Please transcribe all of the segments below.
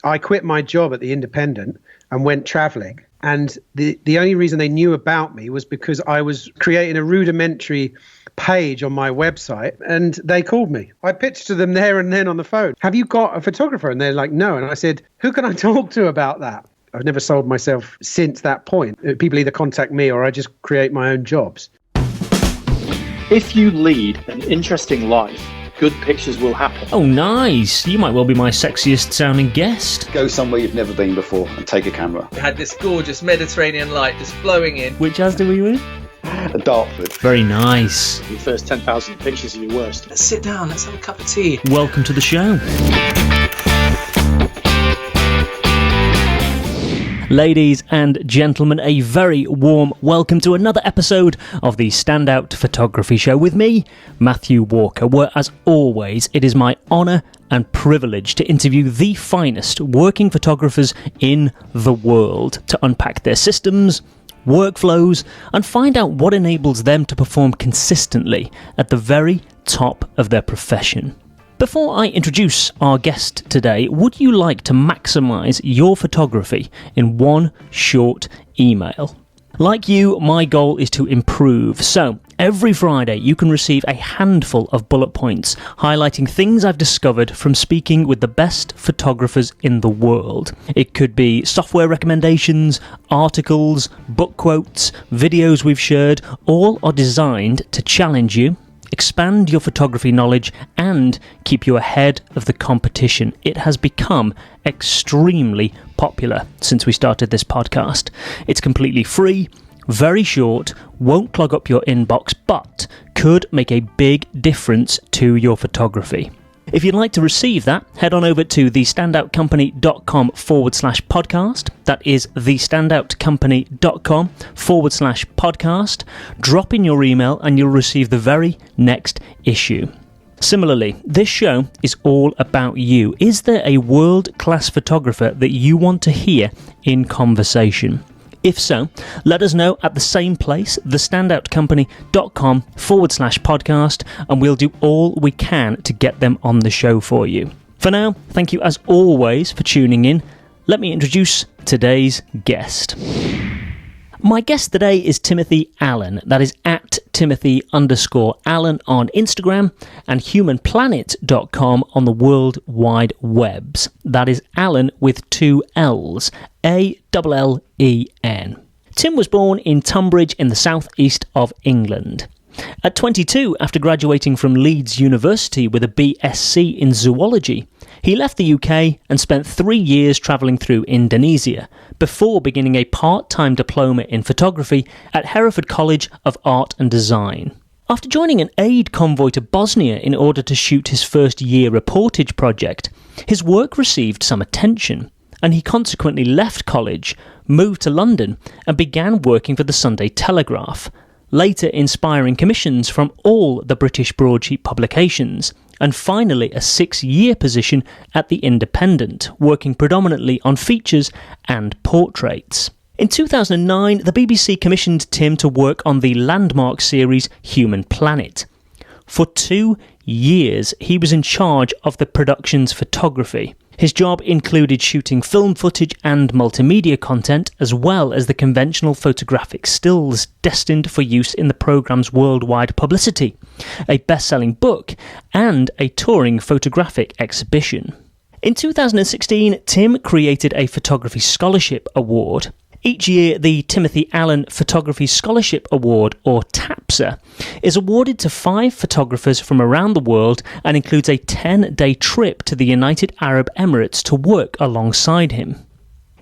I quit my job at the Independent and went traveling. And the only reason they knew about me was because I was creating a rudimentary page on my website, and they called me. I pitched to them there and then on the phone, have you got a photographer? And they're like, no. And I said, who can I talk to about that? I've never sold myself since that point. People either contact me or I just create my own jobs. If you lead an interesting life, good pictures will happen. Oh, nice. You might well be my sexiest sounding guest. Go somewhere you've never been before and take a camera. We had this gorgeous Mediterranean light just flowing in. Which Asda were you in? Dartford. Very nice. Your first 10,000 pictures of your worst. Let's sit down, let's have a cup of tea. Welcome to the show. Ladies and gentlemen, a very warm welcome to another episode of the Standout Photography Show with me, Matthew Walker, where, as always, it is my honour and privilege to interview the finest working photographers in the world to unpack their systems, workflows, and find out what enables them to perform consistently at the very top of their profession. Before I introduce our guest today, would you like to maximise your photography in one short email? Like you, my goal is to improve. So, every Friday you can receive a handful of bullet points highlighting things I've discovered from speaking with the best photographers in the world. It could be software recommendations, articles, book quotes, videos we've shared. All are designed to challenge you, expand your photography knowledge, and keep you ahead of the competition. It has become extremely popular since we started this podcast. It's completely free, very short, won't clog up your inbox, but could make a big difference to your photography. If you'd like to receive that, head on over to thestandoutcompany.com/podcast. That is thestandoutcompany.com/podcast. Drop in your email and you'll receive the very next issue. Similarly, this show is all about you. Is there a world-class photographer that you want to hear in conversation? If so, let us know at the same place, thestandoutcompany.com/podcast, and we'll do all we can to get them on the show for you. For now, thank you as always for tuning in. Let me introduce today's guest. My guest today is Timothy Allen. That is at Timothy_Allen on Instagram and humanplanet.com on the World Wide Webs. That is Allen with two L's, Allen. Tim was born in Tonbridge in the southeast of England. At 22, after graduating from Leeds University with a BSc in Zoology, he left the UK and spent 3 years travelling through Indonesia before beginning a part-time diploma in photography at Hereford College of Art and Design. After joining an aid convoy to Bosnia in order to shoot his first-year reportage project, his work received some attention, and he consequently left college, moved to London, and began working for the Sunday Telegraph, later inspiring commissions from all the British broadsheet publications, and finally a 6-year position at the Independent, working predominantly on features and portraits. In 2009, the BBC commissioned Tim to work on the landmark series Human Planet. For 2 years, he was in charge of the production's photography. His job included shooting film footage and multimedia content, as well as the conventional photographic stills destined for use in the programme's worldwide publicity, a best-selling book, and a touring photographic exhibition. In 2016, Tim created a Photography Scholarship Award. Each year, the Timothy Allen Photography Scholarship Award, or TAPSA, is awarded to 5 photographers from around the world and includes a 10-day trip to the United Arab Emirates to work alongside him.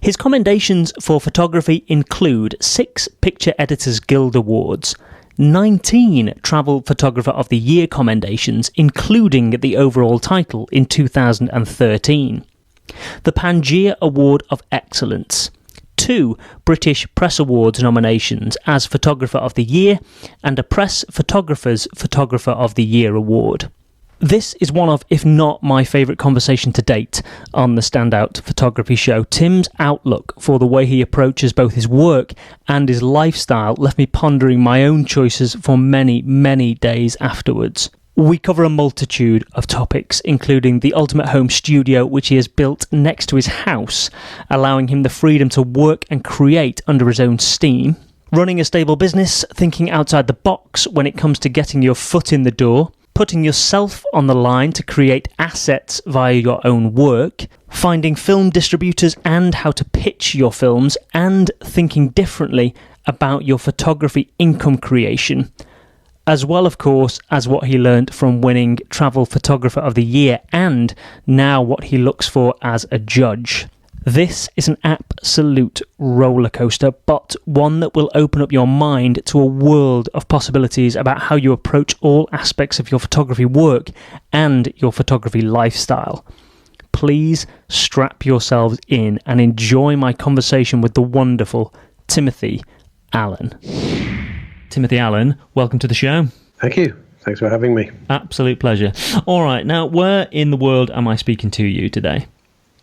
His commendations for photography include 6 Picture Editors Guild Awards, 19 Travel Photographer of the Year commendations, including the overall title in 2013, the Pangaea Award of Excellence, 2 British Press Awards nominations as Photographer of the Year, and a Press Photographer's Photographer of the Year award. This is one of, if not my favourite conversation to date on the Standout Photography Show. Tim's outlook for the way he approaches both his work and his lifestyle left me pondering my own choices for many, many days afterwards. We cover a multitude of topics, including the ultimate home studio, which he has built next to his house, allowing him the freedom to work and create under his own steam. Running a stable business, thinking outside the box when it comes to getting your foot in the door, putting yourself on the line to create assets via your own work, finding film distributors and how to pitch your films, and thinking differently about your photography income creation. As well, of course, as what he learnt from winning Travel Photographer of the Year and now what he looks for as a judge. This is an absolute roller coaster, but one that will open up your mind to a world of possibilities about how you approach all aspects of your photography work and your photography lifestyle. Please strap yourselves in and enjoy my conversation with the wonderful Timothy Allen. Timothy Allen, welcome to the show. Thank you. Thanks for having me. Absolute pleasure. All right, now where in the world am I speaking to you today?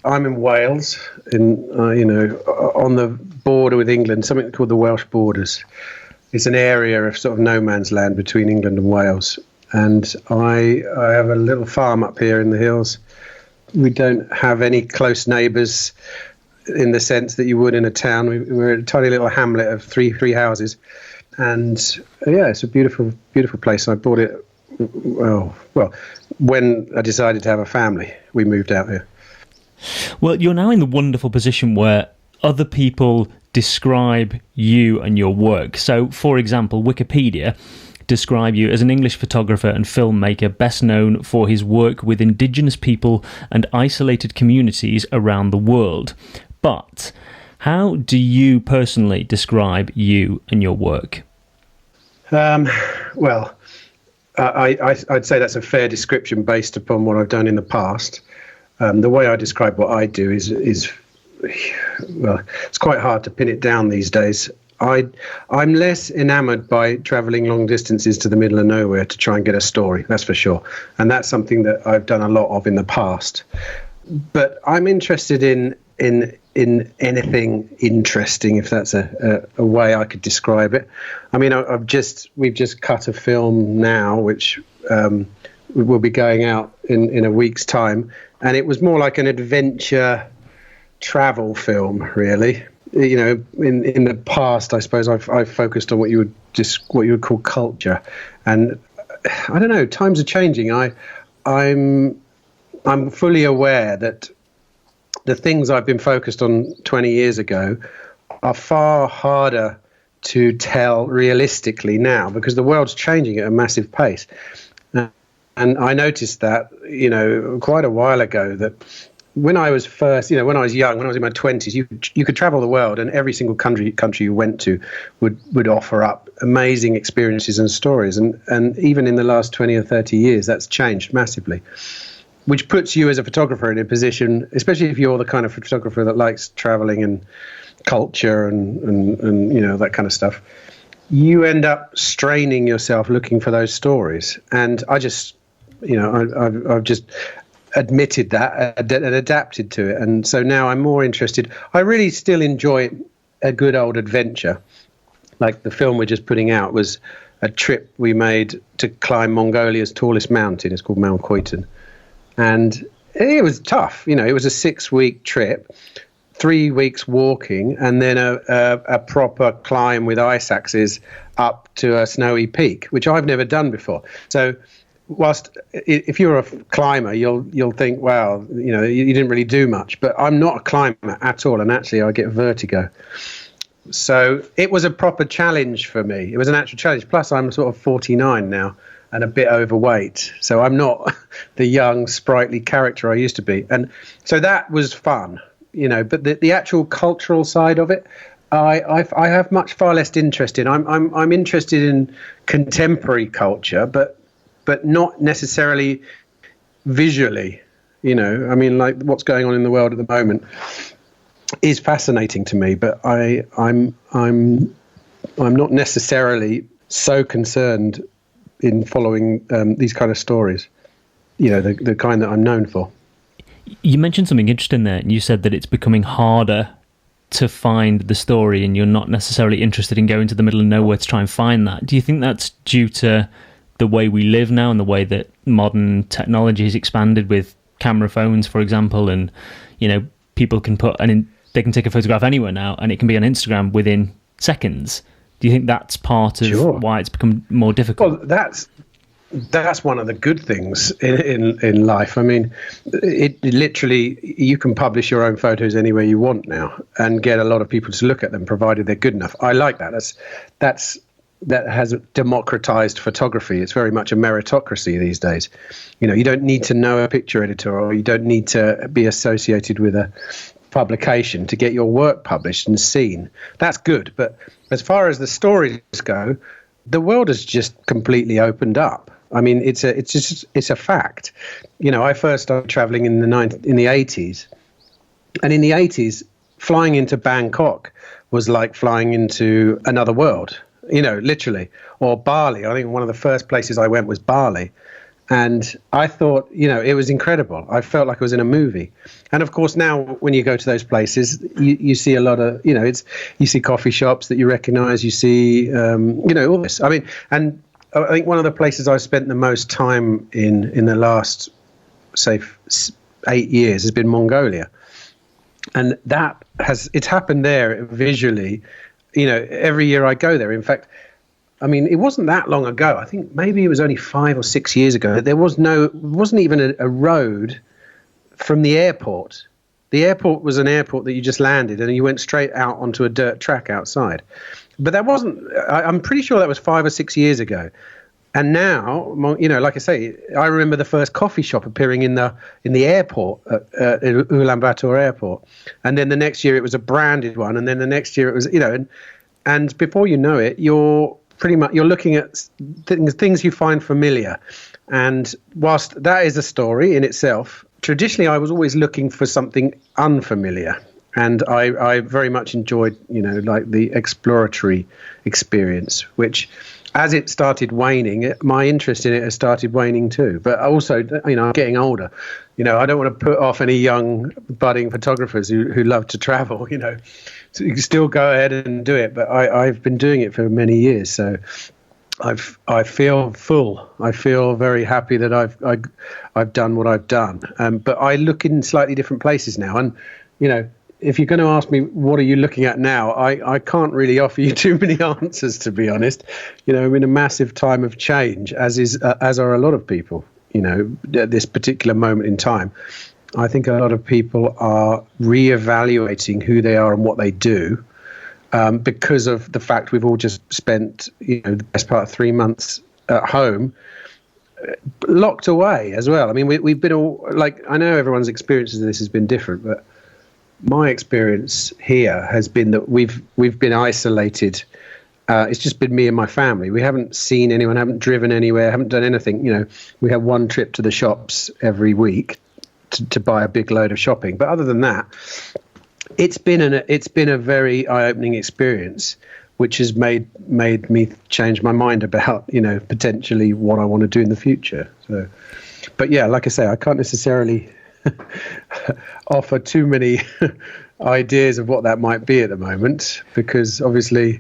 I'm in Wales, on the border with England, something called the Welsh Borders. It's an area of sort of no man's land between England and Wales. And I have a little farm up here in the hills. We don't have any close neighbours in the sense that you would in a town. We're a tiny little hamlet of three houses. And it's a beautiful, beautiful place. I bought it, when I decided to have a family, we moved out here. Well, you're now in the wonderful position where other people describe you and your work. So, for example, Wikipedia describe you as an English photographer and filmmaker best known for his work with Indigenous people and isolated communities around the world. But how do you personally describe you and your work? I'd say that's a fair description based upon what I've done in the past. The way I describe what I do is it's quite hard to pin it down these days. I'm less enamoured by travelling long distances to the middle of nowhere to try and get a story, that's for sure. And that's something that I've done a lot of in the past. But I'm interested in anything interesting, if that's a way I could describe it. I mean, we've just cut a film now, which will be going out in a week's time, and it was more like an adventure travel film, really. You know, in the past, I suppose I've focused on what you would call culture, and I don't know. Times are changing. I'm fully aware that the things I've been focused on 20 years ago are far harder to tell realistically now because the world's changing at a massive pace. And I noticed that, quite a while ago, that when I was when I was young, when I was in my 20s, you could travel the world and every single country you went to would offer up amazing experiences and stories. And even in the last 20 or 30 years, that's changed massively. Which puts you as a photographer in a position, especially if you're the kind of photographer that likes traveling and culture and that kind of stuff, you end up straining yourself looking for those stories. And I just, I've just admitted that and adapted to it. And so now I'm more interested. I really still enjoy a good old adventure. Like the film we're just putting out was a trip we made to climb Mongolia's tallest mountain. It's called Mount Khoitan. And it was tough. It was a 6-week trip, 3 weeks walking, and then a proper climb with ice axes up to a snowy peak, which I've never done before. So whilst if you're a climber, you'll think, wow, you didn't really do much. But I'm not a climber at all, and actually I get vertigo. So it was a proper challenge for me. It was an actual challenge. Plus, I'm sort of 49 now. And a bit overweight, so I'm not the young, sprightly character I used to be, and so that was fun, But the actual cultural side of it, I have much far less interest in. I'm interested in contemporary culture, but not necessarily visually. I mean, like what's going on in the world at the moment is fascinating to me, but I'm not necessarily so concerned in following these kind of stories, the kind that I'm known for. You mentioned something interesting there, and you said that it's becoming harder to find the story, and you're not necessarily interested in going to the middle of nowhere to try and find that. Do you think that's due to the way we live now and the way that modern technology has expanded with camera phones, for example, and people can they can take a photograph anywhere now and it can be on Instagram within seconds. Do you think that's part of why it's become more difficult? Well, that's one of the good things in life. I mean, it literally, you can publish your own photos anywhere you want now and get a lot of people to look at them, provided they're good enough. I like that. That has democratized photography. It's very much a meritocracy these days. You don't need to know a picture editor, or you don't need to be associated with a publication to get your work published and seen. That's good. But as far as the stories go, the world has just completely opened up. I mean, it's a fact. I first started traveling in the 80s, and in the 80s, flying into Bangkok was like flying into another world. Literally. Or Bali. I think one of the first places I went was Bali. And I thought, it was incredible. I felt like I was in a movie. And of course, now when you go to those places, you see a lot of, you see coffee shops that you recognize, you see, all this. I mean, and I think one of the places I've spent the most time in the last, say, 8 years has been Mongolia. And it's happened there visually. Every year I go there. In fact, I mean, it wasn't that long ago. I think maybe it was only 5 or 6 years ago. There wasn't even a road from the airport. The airport was an airport that you just landed and you went straight out onto a dirt track outside. But I'm pretty sure that was 5 or 6 years ago. And now, like I say, I remember the first coffee shop appearing in the airport, at Ulaanbaatar airport. And then the next year it was a branded one. And then the next year it was, and before you know it, you're looking at things you find familiar. And whilst that is a story in itself, traditionally I was always looking for something unfamiliar. And I very much enjoyed, like the exploratory experience, which as it started waning, my interest in it has started waning too. But also, I'm getting older. I don't want to put off any young budding photographers who love to travel, So you can still go ahead and do it. But I've been doing it for many years. So I feel full. I feel very happy that I've done what I've done. But I look in slightly different places now. And, if you're going to ask me, what are you looking at now? I can't really offer you too many answers, to be honest. I'm in a massive time of change, as are a lot of people, at this particular moment in time. I think a lot of people are reevaluating who they are and what they do because of the fact we've all just spent, the best part of 3 months at home, locked away as well. I mean, we've been all, like, I know everyone's experiences of this has been different, but my experience here has been that we've been isolated. It's just been me and my family. We haven't seen anyone, haven't driven anywhere, haven't done anything. We have one trip to the shops every week to buy a big load of shopping. But other than that, it's been a very eye-opening experience, which has made me change my mind about potentially what I want to do in the future. So, but yeah, like I say, I can't necessarily offer too many ideas of what that might be at the moment, because obviously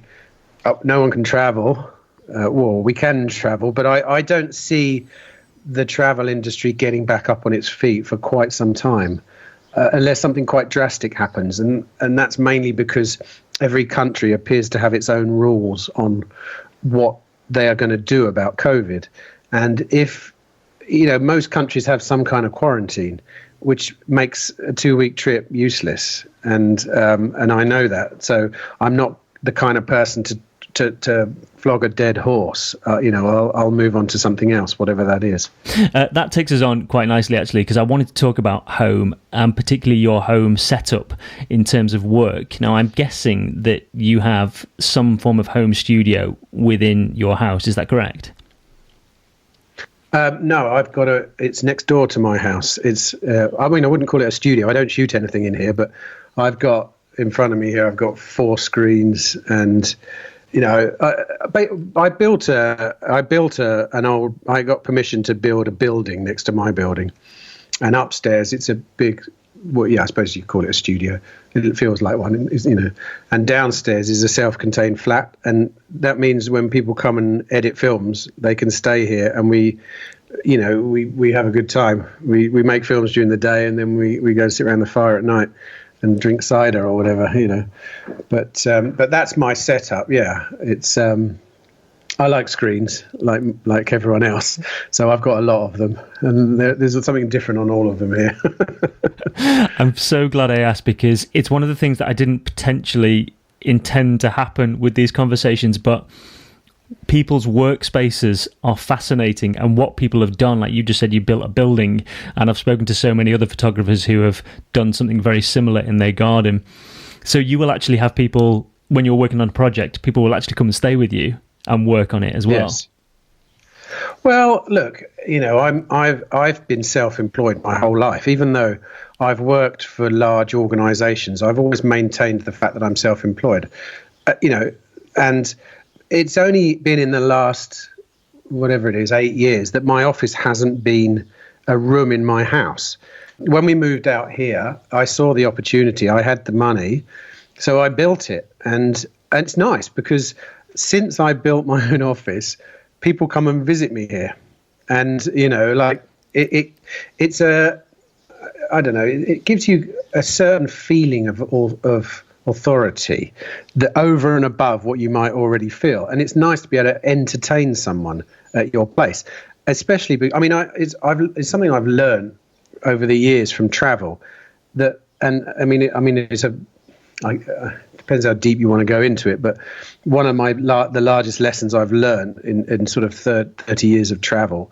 no one can travel. Well, we can travel, but I don't see the travel industry getting back up on its feet for quite some time, unless something quite drastic happens. And that's mainly because every country appears to have its own rules on what they are going to do about COVID. And if, most countries have some kind of quarantine, which makes a 2-week trip useless. And I know that. So I'm not the kind of person to flog a dead horse. I'll move on to something else, whatever that is. That takes us on quite nicely, actually, because I wanted to talk about home, and particularly your home setup in terms of work. Now, I'm guessing that you have some form of home studio within your house. Is that correct? No, I've got it's next door to my house. It's, I wouldn't call it a studio. I don't shoot anything in here, but I've got in front of me here, I've got 4 screens and, I got permission to build a building next to my building, and upstairs it's a big well, yeah, I suppose you call it a studio. It feels like one, you know. And downstairs is a self-contained flat, and that means when people come and edit films, they can stay here, and we have a good time. We make films during the day, and then we go sit around the fire at night and drink cider or whatever, you know. But that's my setup. Yeah, it's. I like screens, like everyone else, so I've got a lot of them, and there's something different on all of them here. I'm so glad I asked, because it's one of the things that I didn't potentially intend to happen with these conversations, but people's workspaces are fascinating, and what people have done, like you just said, you built a building, and I've spoken to so many other photographers who have done something very similar in their garden. So you will actually have people, when you're working on a project, people will actually come and stay with you and work on it as well. Yes. Well, look, you know, I've been self-employed my whole life. Even though I've worked for large organisations, I've always maintained the fact that I'm self-employed. You know, and it's only been in the last, whatever it is, 8 years that my office hasn't been a room in my house. When we moved out here, I saw the opportunity. I had the money, so I built it, and it's nice because since I built my own office, people come and visit me here, and you know, like it's a, I don't know, it gives you a certain feeling of authority that over and above what you might already feel, and it's nice to be able to entertain someone at your place, especially. I mean, it's something I've learned over the years from travel. That, and I mean, it's a. Depends how deep you want to go into it, but one of the largest lessons I've learned in sort of 30 years of travel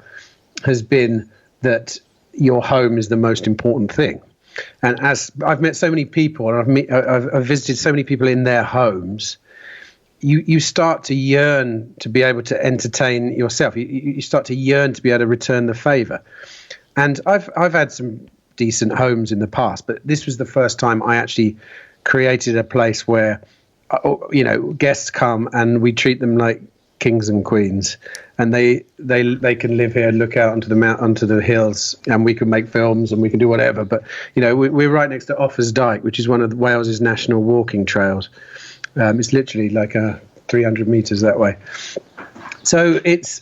has been that your home is the most important thing. And as I've met so many people, and I've visited so many people in their homes, you start to yearn to be able to entertain yourself. You start to yearn to be able to return the favor. And I've had some decent homes in the past, but this was the first time I actually created a place where, you know, guests come and we treat them like kings and queens, and they can live here and look out onto the hills, and we can make films and we can do whatever. But you know, we're right next to Offa's Dyke, which is one of Wales's national walking trails. It's literally like 300 meters that way. So it's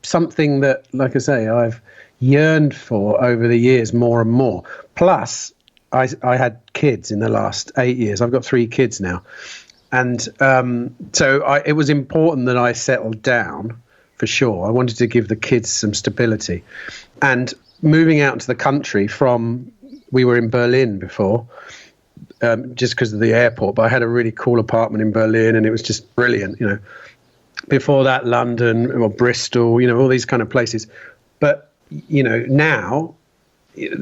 something that, like I say, I've yearned for over the years more and more. Plus, I had kids in the last 8 years. I've got 3 kids now. And so it was important that I settled down, for sure. I wanted to give the kids some stability. And moving out into the country we were in Berlin before, just because of the airport, but I had a really cool apartment in Berlin, and it was just brilliant, you know. Before that, London or Bristol, you know, all these kind of places. But, you know, now,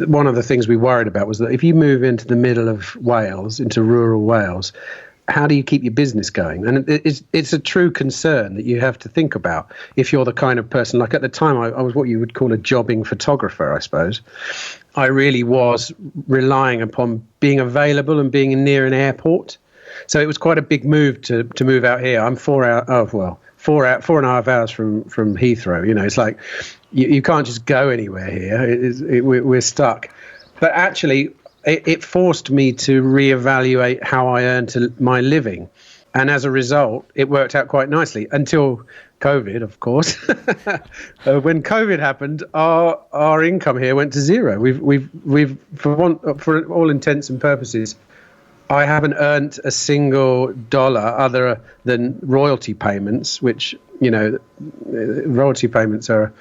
one of the things we worried about was that if you move into the middle of Wales, into rural Wales, how do you keep your business going? And it's a true concern that you have to think about if you're the kind of person, like at the time I was what you would call a jobbing photographer, I suppose. I really was relying upon being available and being near an airport. So it was quite a big move to move out here. I'm 4.5 hours from Heathrow. You know, it's like you can't just go anywhere here. We're stuck. But actually, it forced me to reevaluate how I earned my living. And as a result, it worked out quite nicely until COVID, of course. When COVID happened, our income here went to zero. We've for all intents and purposes, I haven't earned a single dollar other than royalty payments, which, you know, royalty payments are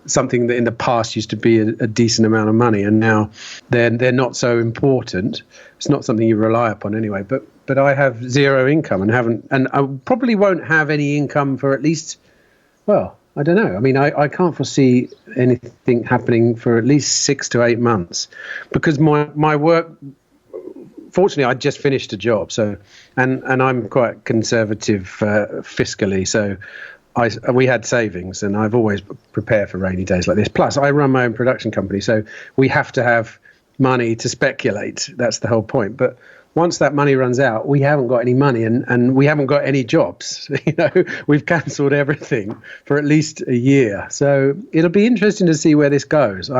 something that in the past used to be a decent amount of money, and now they're not so important. It's not something you rely upon anyway. But I have zero income and I probably won't have any income for at least, well, I don't know. I mean, I can't foresee anything happening for at least 6 to 8 months, because my work. Fortunately, I just finished a job, so and I'm quite conservative fiscally, so we had savings, and I've always prepared for rainy days like this. Plus, I run my own production company, so we have to have money to speculate. That's the whole point. But once that money runs out, we haven't got any money, and we haven't got any jobs. You know, we've cancelled everything for at least a year. So it'll be interesting to see where this goes.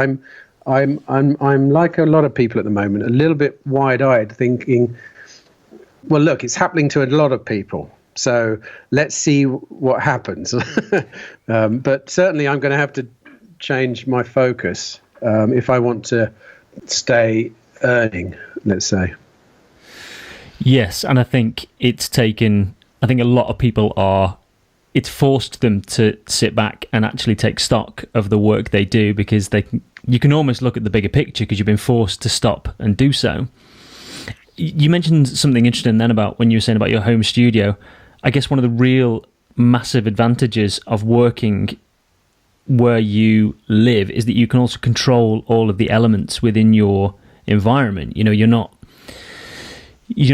I'm like a lot of people at the moment, a little bit wide-eyed, thinking, well, look, it's happening to a lot of people. So let's see what happens. But certainly I'm going to have to change my focus if I want to stay earning, let's say. Yes, and I think it's taken, I think a lot of people it's forced them to sit back and actually take stock of the work they do, because you can almost look at the bigger picture because you've been forced to stop and do so. You mentioned something interesting then about when you were saying about your home studio. I guess one of the real massive advantages of working where you live is that you can also control all of the elements within your environment. You know, you're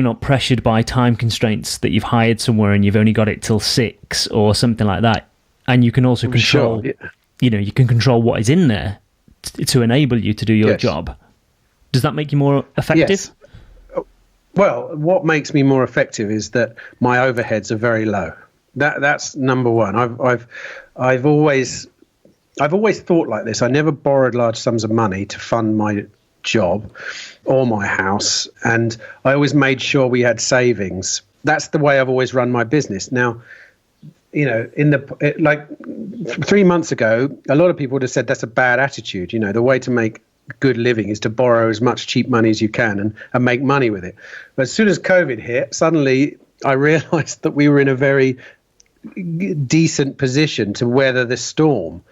not pressured by time constraints that you've hired somewhere and you've only got it till 6 or something like that. And you can also control, you know, you can control what is in there to enable you to do your job. Does that make you more effective? Yes. Well, what makes me more effective is that my overheads are very low. That's number one. I've always thought like this. I never borrowed large sums of money to fund my job or my house, and I always made sure we had savings. That's the way I've always run my business. Now, you know, like 3 months ago, a lot of people would have said that's a bad attitude. You know, the way to make good living is to borrow as much cheap money as you can and make money with it. But as soon as COVID hit, suddenly I realized that we were in a very decent position to weather the storm.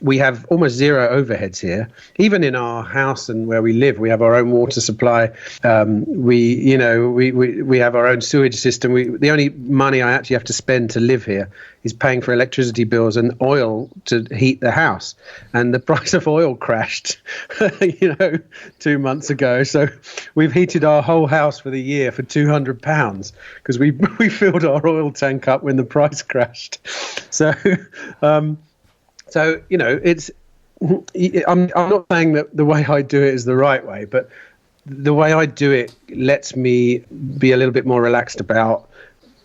We have almost zero overheads here. Even in our house and where we live, we have our own water supply. We have our own sewage system. The only money I actually have to spend to live here is paying for electricity bills and oil to heat the house. And the price of oil crashed, 2 months ago. So we've heated our whole house for the year for £200 because we filled our oil tank up when the price crashed. So. So, you know, I'm not saying that the way I do it is the right way, but the way I do it lets me be a little bit more relaxed about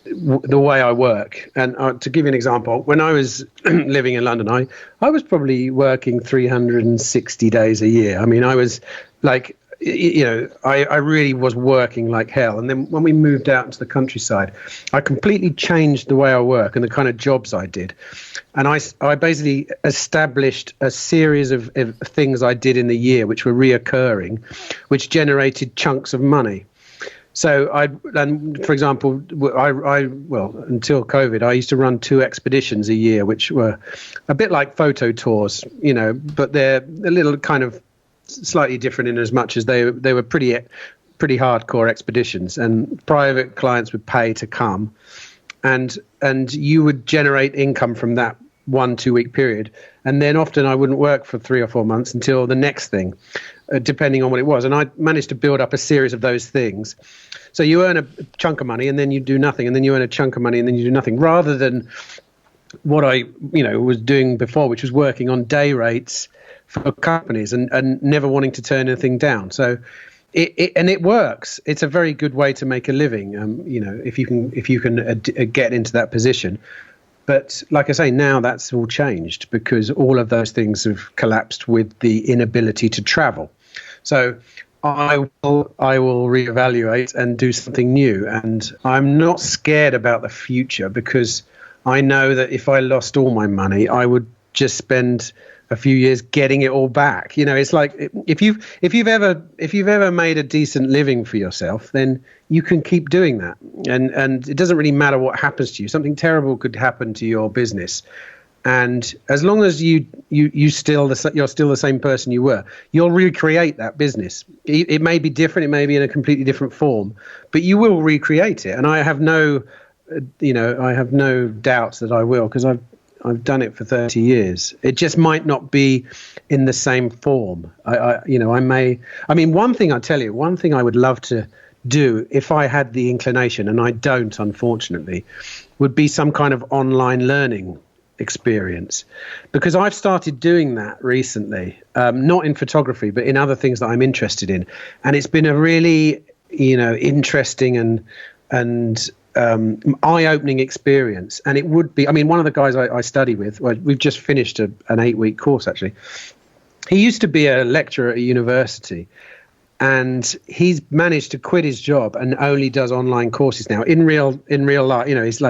the way I work. And to give you an example, when I was living in London, I was probably working 360 days a year. I mean, I was like, you know, I really was working like hell. And then when we moved out into the countryside, I completely changed the way I work and the kind of jobs I did. And I basically established a series of things I did in the year, which were reoccurring, which generated chunks of money. So for example, until COVID, I used to run 2 expeditions a year, which were a bit like photo tours, you know, but they're a little kind of slightly different in as much as they were pretty hardcore expeditions, and private clients would pay to come, and you would generate income from that 1-2 week period, and then often I wouldn't work for 3 or 4 months until the next thing, depending on what it was. And I managed to build up a series of those things. So you earn a chunk of money and then you do nothing, and then you earn a chunk of money and then you do nothing, rather than what I was doing before, which was working on day rates for companies and never wanting to turn anything down. So it works. It's a very good way to make a living, if you can get into that position. But like I say, now that's all changed because all of those things have collapsed with the inability to travel. So I will reevaluate and do something new. And I'm not scared about the future because I know that if I lost all my money, I would just spend a few years getting it all back. You know, it's like if you've ever made a decent living for yourself, then you can keep doing that. And it doesn't really matter what happens to you. Something terrible could happen to your business. And as long as you're still the same person you were, you'll recreate that business. It may be different, it may be in a completely different form, but you will recreate it. And I have no doubts that I will, because I've done it for 30 years. It just might not be in the same form. One thing I would love to do if I had the inclination, and I don't, unfortunately, would be some kind of online learning experience, because I've started doing that recently, not in photography, but in other things that I'm interested in. And it's been a really, interesting and eye-opening experience. And it would be, one of the guys I study with, we've just finished an 8-week course actually. he used to be a lecturer at a university, and he's managed to quit his job and only does online courses now in real life. You know, he's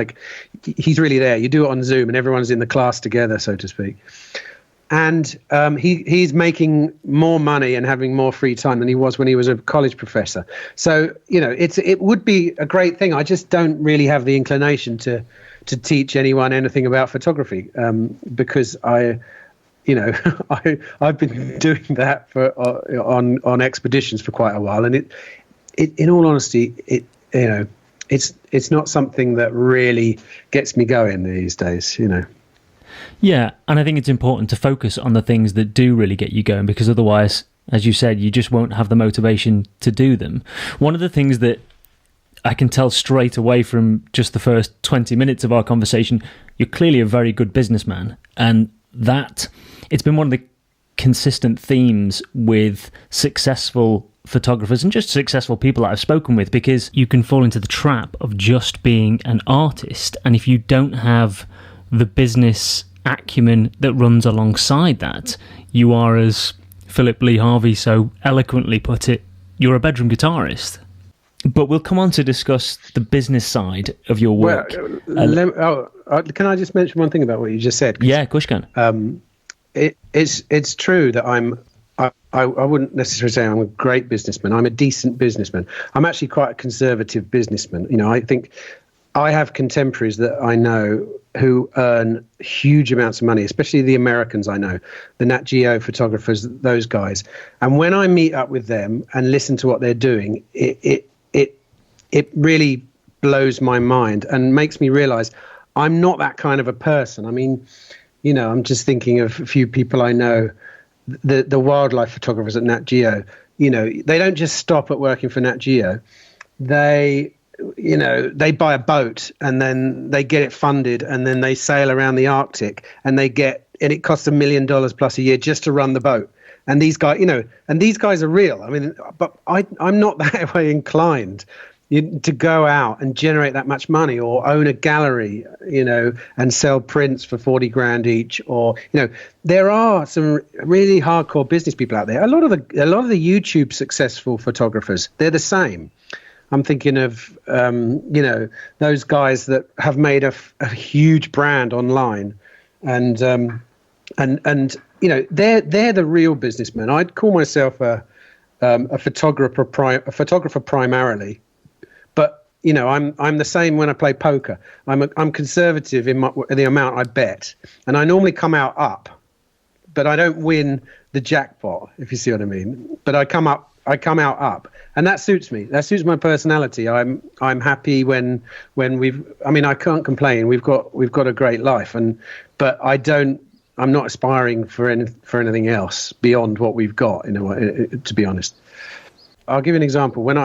really there. You do it on Zoom and everyone's in the class together, so to speak. And he's making more money and having more free time than he was when he was a college professor. So, you know, it would be a great thing. I just don't really have the inclination to teach anyone anything about photography, because I've been doing that for on expeditions for quite a while, and it in all honesty, it's not something that really gets me going these days, you know. Yeah, and I think it's important to focus on the things that do really get you going, because otherwise, as you said, you just won't have the motivation to do them. One of the things that I can tell straight away from just the first 20 minutes of our conversation, you're clearly a very good businessman, and that it's been one of the consistent themes with successful photographers and just successful people that I've spoken with, because you can fall into the trap of just being an artist, and if you don't have the business acumen that runs alongside that, you are, as Philip Lee Harvey so eloquently put it, you're a bedroom guitarist. But we'll come on to discuss the business side of your work. Can I just mention one thing about what you just said? Yeah, of course you can. It's true that I wouldn't necessarily say I'm a great businessman. I'm a decent businessman. I'm actually quite a conservative businessman. You know, I think I have contemporaries that I know who earn huge amounts of money, especially the Americans I know, the Nat Geo photographers, those guys. And when I meet up with them and listen to what they're doing, it really blows my mind and makes me realize I'm not that kind of a person. I mean, you know, I'm just thinking of a few people I know, the wildlife photographers at Nat Geo. You know, they don't just stop at working for Nat Geo. They buy a boat and then they get it funded and then they sail around the Arctic and it costs $1 million plus a year just to run the boat. And these guys, these guys are real. I mean, but I'm not that way inclined to go out and generate that much money or own a gallery, and sell prints for 40 grand each. Or, there are some really hardcore business people out there. A lot of the YouTube successful photographers, they're the same. I'm thinking of, those guys that have made a huge brand online, and they're the real businessmen. I'd call myself a photographer primarily, but I'm the same when I play poker. I'm conservative in the amount I bet, and I normally come out up, but I don't win the jackpot, if you see what I mean. But I come out up, and that suits me. That suits my personality. I'm happy when I can't complain. We've got a great life, but I'm not aspiring for anything else beyond what we've got, to be honest. I'll give you an example. When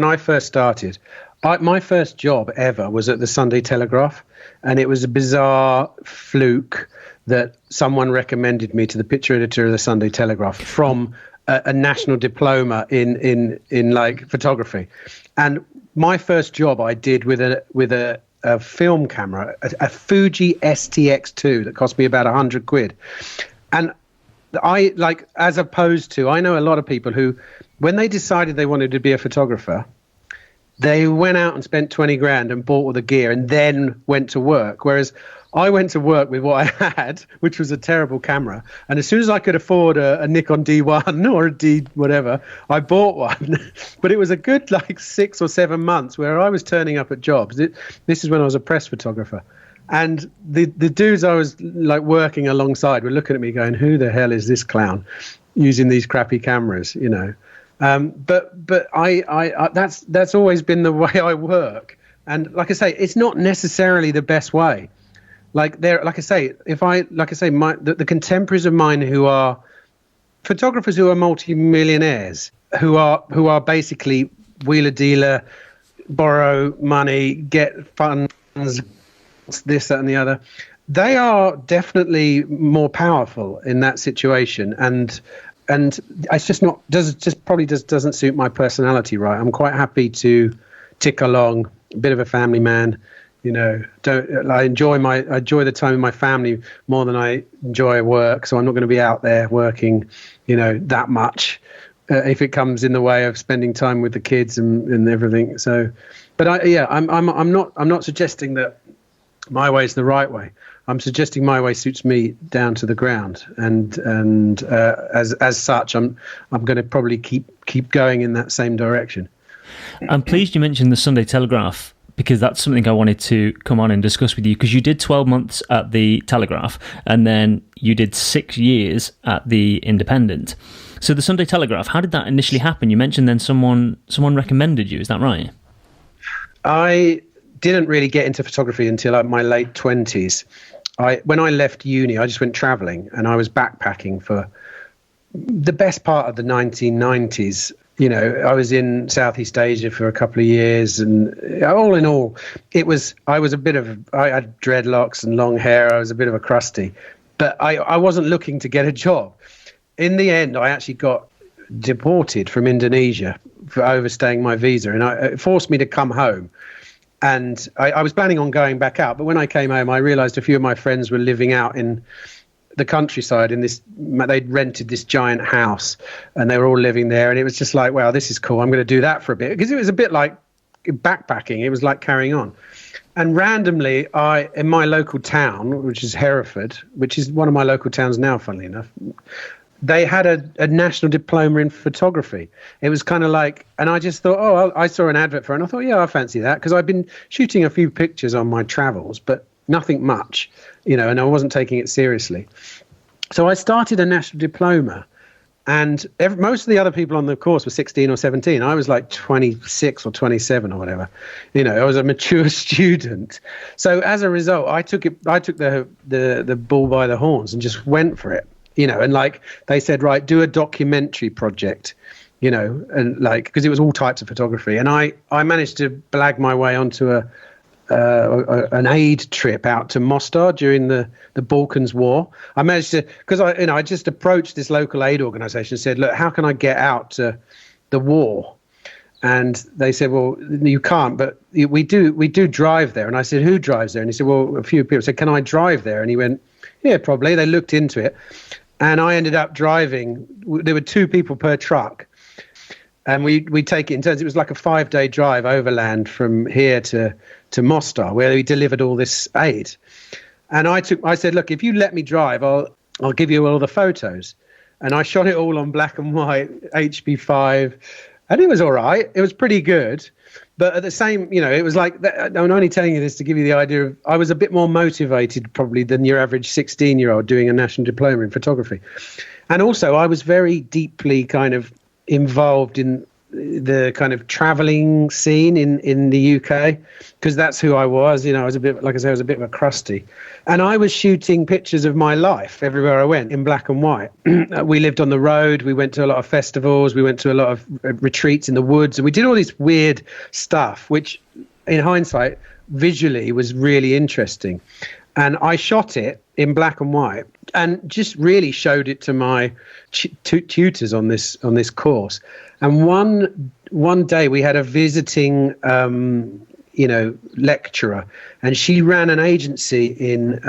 I first started, my first job ever was at the Sunday Telegraph, and it was a bizarre fluke that someone recommended me to the picture editor of the Sunday Telegraph from a national diploma in like photography. And my first job I did with a film camera, a Fuji STX2 that cost me about 100 quid. And I know a lot of people who, when they decided they wanted to be a photographer, they went out and spent 20 grand and bought all the gear and then went to work. Whereas I went to work with what I had, which was a terrible camera. And as soon as I could afford a Nikon D1 or a D whatever, I bought one. But it was a good 6 or 7 months where I was turning up at jobs. This is when I was a press photographer. And the dudes I was working alongside were looking at me going, who the hell is this clown using these crappy cameras, But I that's always been the way I work. And like I say, it's not necessarily the best way. The contemporaries of mine who are photographers who are multi-millionaires, who are basically wheeler dealer, borrow money, get funds, this, that, and the other. They are definitely more powerful in that situation, and it's just not doesn't suit my personality right. I'm quite happy to tick along, a bit of a family man, I enjoy the time with my family more than I enjoy work. So I'm not going to be out there working, that much if it comes in the way of spending time with the kids and everything. So, but I'm not suggesting that my way is the right way. I'm suggesting my way suits me down to the ground, and as such, I'm going to probably keep going in that same direction. I'm pleased you mentioned the Sunday Telegraph, because that's something I wanted to come on and discuss with you, because you did 12 months at the Telegraph and then you did 6 years at the Independent. So the Sunday Telegraph, how did that initially happen? You mentioned then someone recommended you, is that right? I didn't really get into photography until my late 20s. When I left uni, I just went traveling, and I was backpacking for the best part of the 1990s. I was in Southeast Asia for a couple of years, and all in all, I had dreadlocks and long hair. I was a bit of a crusty, but I wasn't looking to get a job. In the end, I actually got deported from Indonesia for overstaying my visa, and it forced me to come home. And I was planning on going back out, but when I came home, I realized a few of my friends were living out in the countryside they'd rented this giant house, and they were all living there, and it was just like, wow, this is cool. I'm going to do that for a bit, because it was a bit like backpacking. It was like carrying on. And randomly, in my local town, which is Hereford, which is one of my local towns now, funnily enough, they had a national diploma in photography. It was kind of like, and I just thought, I saw an advert for it, and I thought, yeah, I fancy that, because I've been shooting a few pictures on my travels, but nothing much, and I wasn't taking it seriously. So I started a national diploma, and most of the other people on the course were 16 or 17. I was like 26 or 27 or whatever. I was a mature student. So as a result, I took the bull by the horns and just went for it. And like they said, right, do a documentary project, and like, because it was all types of photography. And I managed to blag my way onto an aid trip out to Mostar during the Balkans War. I managed to, because I just approached this local aid organization and said, look, how can I get out to the war? And they said, well, you can't, but we do drive there. And I said, who drives there? And he said, well, a few people. said, can I drive there? And he went, yeah, probably. They looked into it. And I ended up driving. There were 2 people per truck. And we take it in turns. It was like a 5-day drive overland from here to Mostar, where we delivered all this aid. And I said, look, if you let me drive, I'll give you all the photos. And I shot it all on black and white HP5, and it was all right. It was pretty good. But at the same, it was like, I'm only telling you this to give you the idea of, I was a bit more motivated probably than your average 16-year-old doing a national diploma in photography. And also I was very deeply kind of involved in the kind of traveling scene in the UK, because that's who I was. I was a bit, like I say, I was a bit of a crusty, and I was shooting pictures of my life everywhere I went in black and white. We lived on the road. We went to a lot of festivals. We went to a lot of retreats in the woods, and we did all this weird stuff, which in hindsight visually was really interesting. And I shot it in black and white and just really showed it to my tutors on this course. And one day we had a visiting, lecturer, and she ran an agency in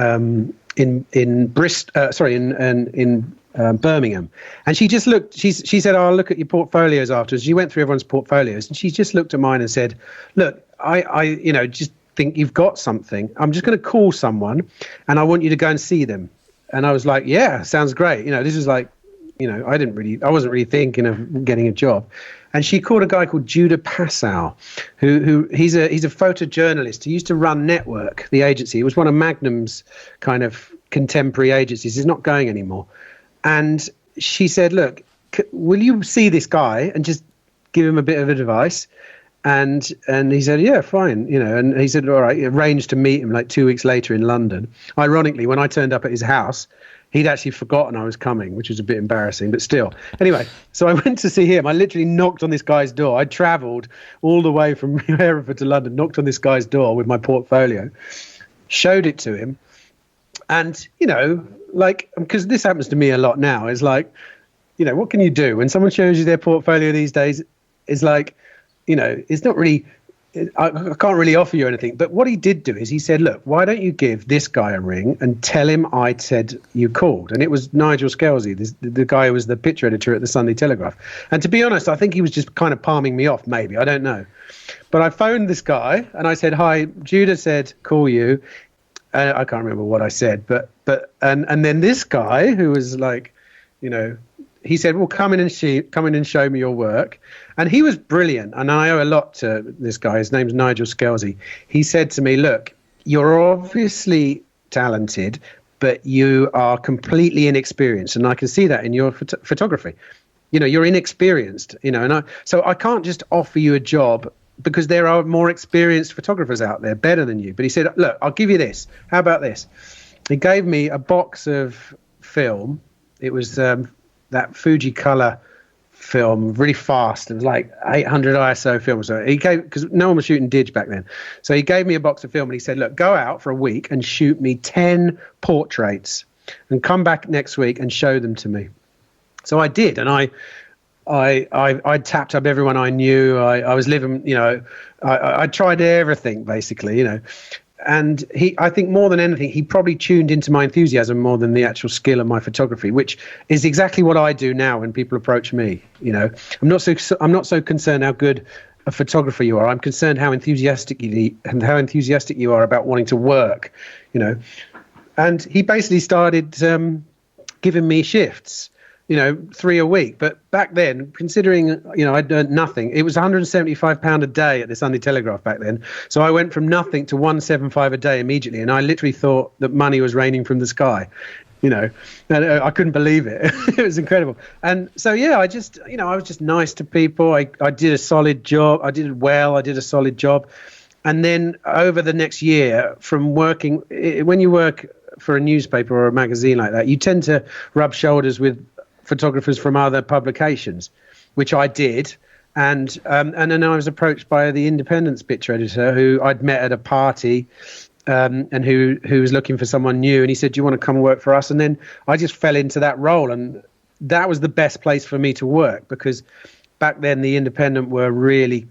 Birmingham. And she just looked. She said, "I'll look at your portfolios afterwards." She went through everyone's portfolios, and she just looked at mine and said, "Look, I just think you've got something. I'm just going to call someone, and I want you to go and see them." And I was like, "Yeah, sounds great." This is like, I wasn't really thinking of getting a job. And she called a guy called Judah Passow, who he's a photojournalist. He used to run Network, the agency. It was one of Magnum's kind of contemporary agencies. He's not going anymore. And she said, "Look, will you see this guy and just give him a bit of advice?" And he said, "Yeah, fine." And he said, "All right," arranged to meet him like 2 weeks later in London. Ironically, when I turned up at his house, he'd actually forgotten I was coming, which was a bit embarrassing, but still. Anyway, so I went to see him. I literally knocked on this guy's door. I travelled all the way from Hereford to London, knocked on this guy's door with my portfolio, showed it to him. And, because this happens to me a lot now, is like, what can you do? When someone shows you their portfolio these days, it's like, it's not really, I can't really offer you anything. But what he did do is he said, look, why don't you give this guy a ring and tell him I said you called? And it was Nigel Scalzi, the guy who was the picture editor at the Sunday Telegraph. And to be honest, I think he was just kind of palming me off, maybe. I don't know. But I phoned this guy and I said, hi, Judah said, call you. I can't remember what I said, but then this guy who was like, you know, he said, well, come in and show me your work. And he was brilliant. And I owe a lot to this guy. His name's Nigel Scalzi. He said to me, look, you're obviously talented, but you are completely inexperienced. And I can see that in your photography. You know, you're inexperienced, you know, and so I can't just offer you a job because there are more experienced photographers out there better than you. But he said, look, I'll give you this. How about this? He gave me a box of film. It was that Fuji color film, really fast. It was like 800 ISO film. So he gave, because no one was shooting dig back then. So he gave me a box of film and he said, look, go out for a week and shoot me 10 portraits and come back next week and show them to me. So I did. And I tapped up everyone I knew. I was living, you know, I tried everything basically, you know. And I think more than anything, he probably tuned into my enthusiasm more than the actual skill of my photography, which is exactly what I do now when people approach me. You know, I'm not so concerned how good a photographer you are. I'm concerned how enthusiastic you are about wanting to work. You know, and he basically started giving me shifts. You know, 3 a week. But back then, considering, you know, I'd earned nothing, it was £175 a day at the Sunday Telegraph back then. So I went from nothing to 175 a day immediately. And I literally thought that money was raining from the sky, you know, and I couldn't believe it. It was incredible. And so, yeah, I just, you know, I was just nice to people. I did a solid job. I did it well. I did a solid job. And then over the next year from working, when you work for a newspaper or a magazine like that, you tend to rub shoulders with photographers from other publications, which I did, and then I was approached by the Independent's picture editor who I'd met at a party, and who was looking for someone new, and he said, do you want to come work for us? And then I just fell into that role, and that was the best place for me to work, because back then the Independent were really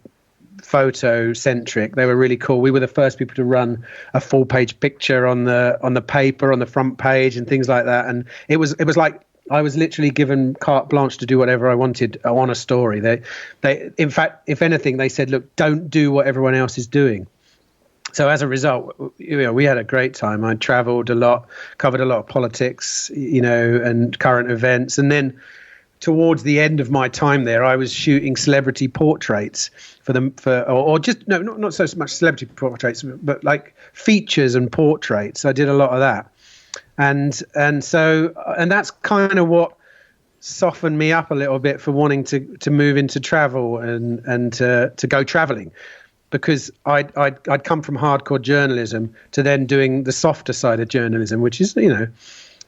photo centric. They were really cool. We were the first people to run a full page picture on the paper, on the front page and things like that, and it was like I was literally given carte blanche to do whatever I wanted on a story. They, in fact, if anything, they said, look, don't do what everyone else is doing. So as a result, you know, we had a great time. I traveled a lot, covered a lot of politics, you know, and current events. And then towards the end of my time there, I was shooting celebrity portraits not so much celebrity portraits, but like features and portraits. I did a lot of that. And that's kind of what softened me up a little bit for wanting to move into travel and to go traveling, because I'd come from hardcore journalism to then doing the softer side of journalism, which is, you know,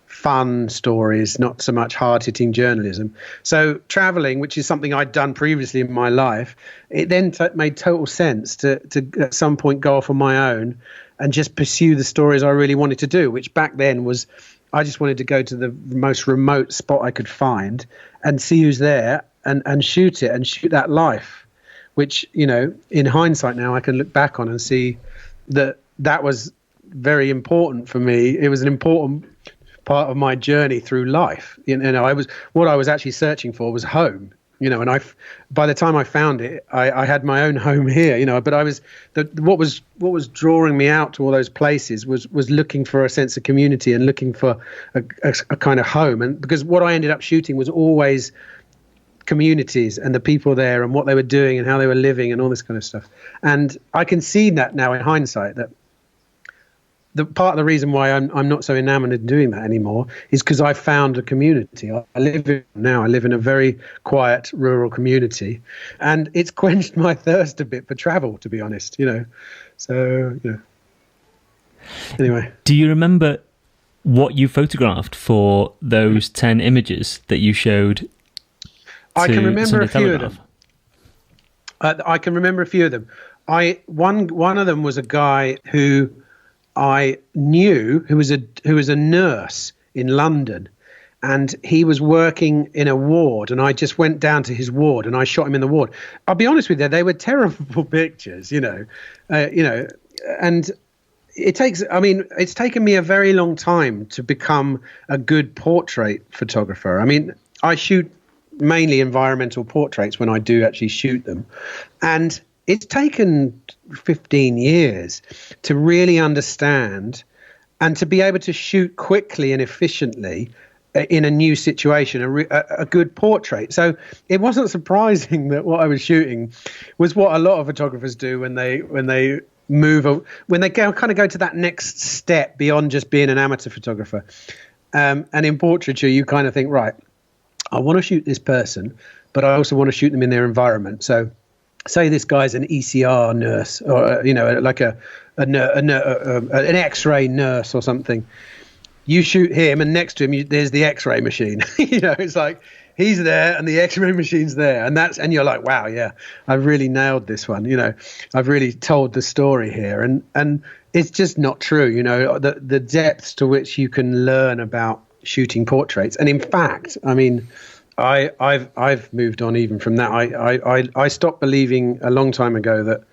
fun stories, not so much hard-hitting journalism. So traveling, which is something I'd done previously in my life, it then made total sense to at some point go off on my own and just pursue the stories I really wanted to do, which back then was I just wanted to go to the most remote spot I could find and see who's there and shoot it and shoot that life, which, you know, in hindsight now I can look back on and see that was very important for me. It was an important part of my journey through life. You know, what I was actually searching for was home. You know, and by the time I found it, I had my own home here. You know, but what was drawing me out to all those places was looking for a sense of community and looking for a kind of home. And because what I ended up shooting was always communities and the people there and what they were doing and how they were living and all this kind of stuff. And I can see that now in hindsight, that the part of the reason why I'm not so enamored of doing that anymore is because I found a community. I live in a very quiet rural community, and it's quenched my thirst a bit for travel, to be honest, you know. So, you know. Anyway. Do you remember what you photographed for those 10 images that you showed? I can remember a few of them. I can remember a few of them. One of them was a guy who I knew who was a nurse in London, and he was working in a ward, and I just went down to his ward and I shot him in the ward. I'll be honest with you, they were terrible pictures, and it's taken me a very long time to become a good portrait photographer. I mean, I shoot mainly environmental portraits when I do actually shoot them. And it's taken 15 years to really understand and to be able to shoot quickly and efficiently in a new situation, a good portrait. So it wasn't surprising that what I was shooting was what a lot of photographers do when they go to that next step beyond just being an amateur photographer. And in portraiture, you kind of think, right, I want to shoot this person, but I also want to shoot them in their environment. So say this guy's an ECR nurse, or like an X-ray nurse or something. You shoot him, and next to him, there's the X-ray machine. It's like he's there, and the X-ray machine's there, and you're like, wow, yeah, I've really nailed this one. I've really told the story here, and it's just not true. The depths to which you can learn about shooting portraits, and in fact, I mean, I've moved on even from that. I stopped believing a long time ago that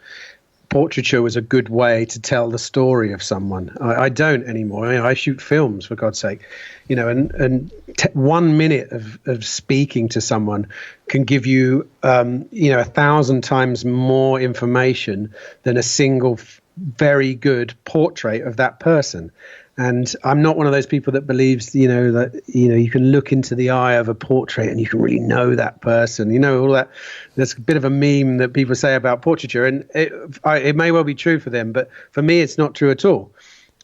portraiture was a good way to tell the story of someone. I don't anymore. I shoot films, for God's sake, and 1 minute of speaking to someone can give you, 1,000 times more information than a single very good portrait of that person. And I'm not one of those people that believes, that, you can look into the eye of a portrait and you can really know that person, all that. There's a bit of a meme that people say about portraiture, and it may well be true for them, but for me, it's not true at all.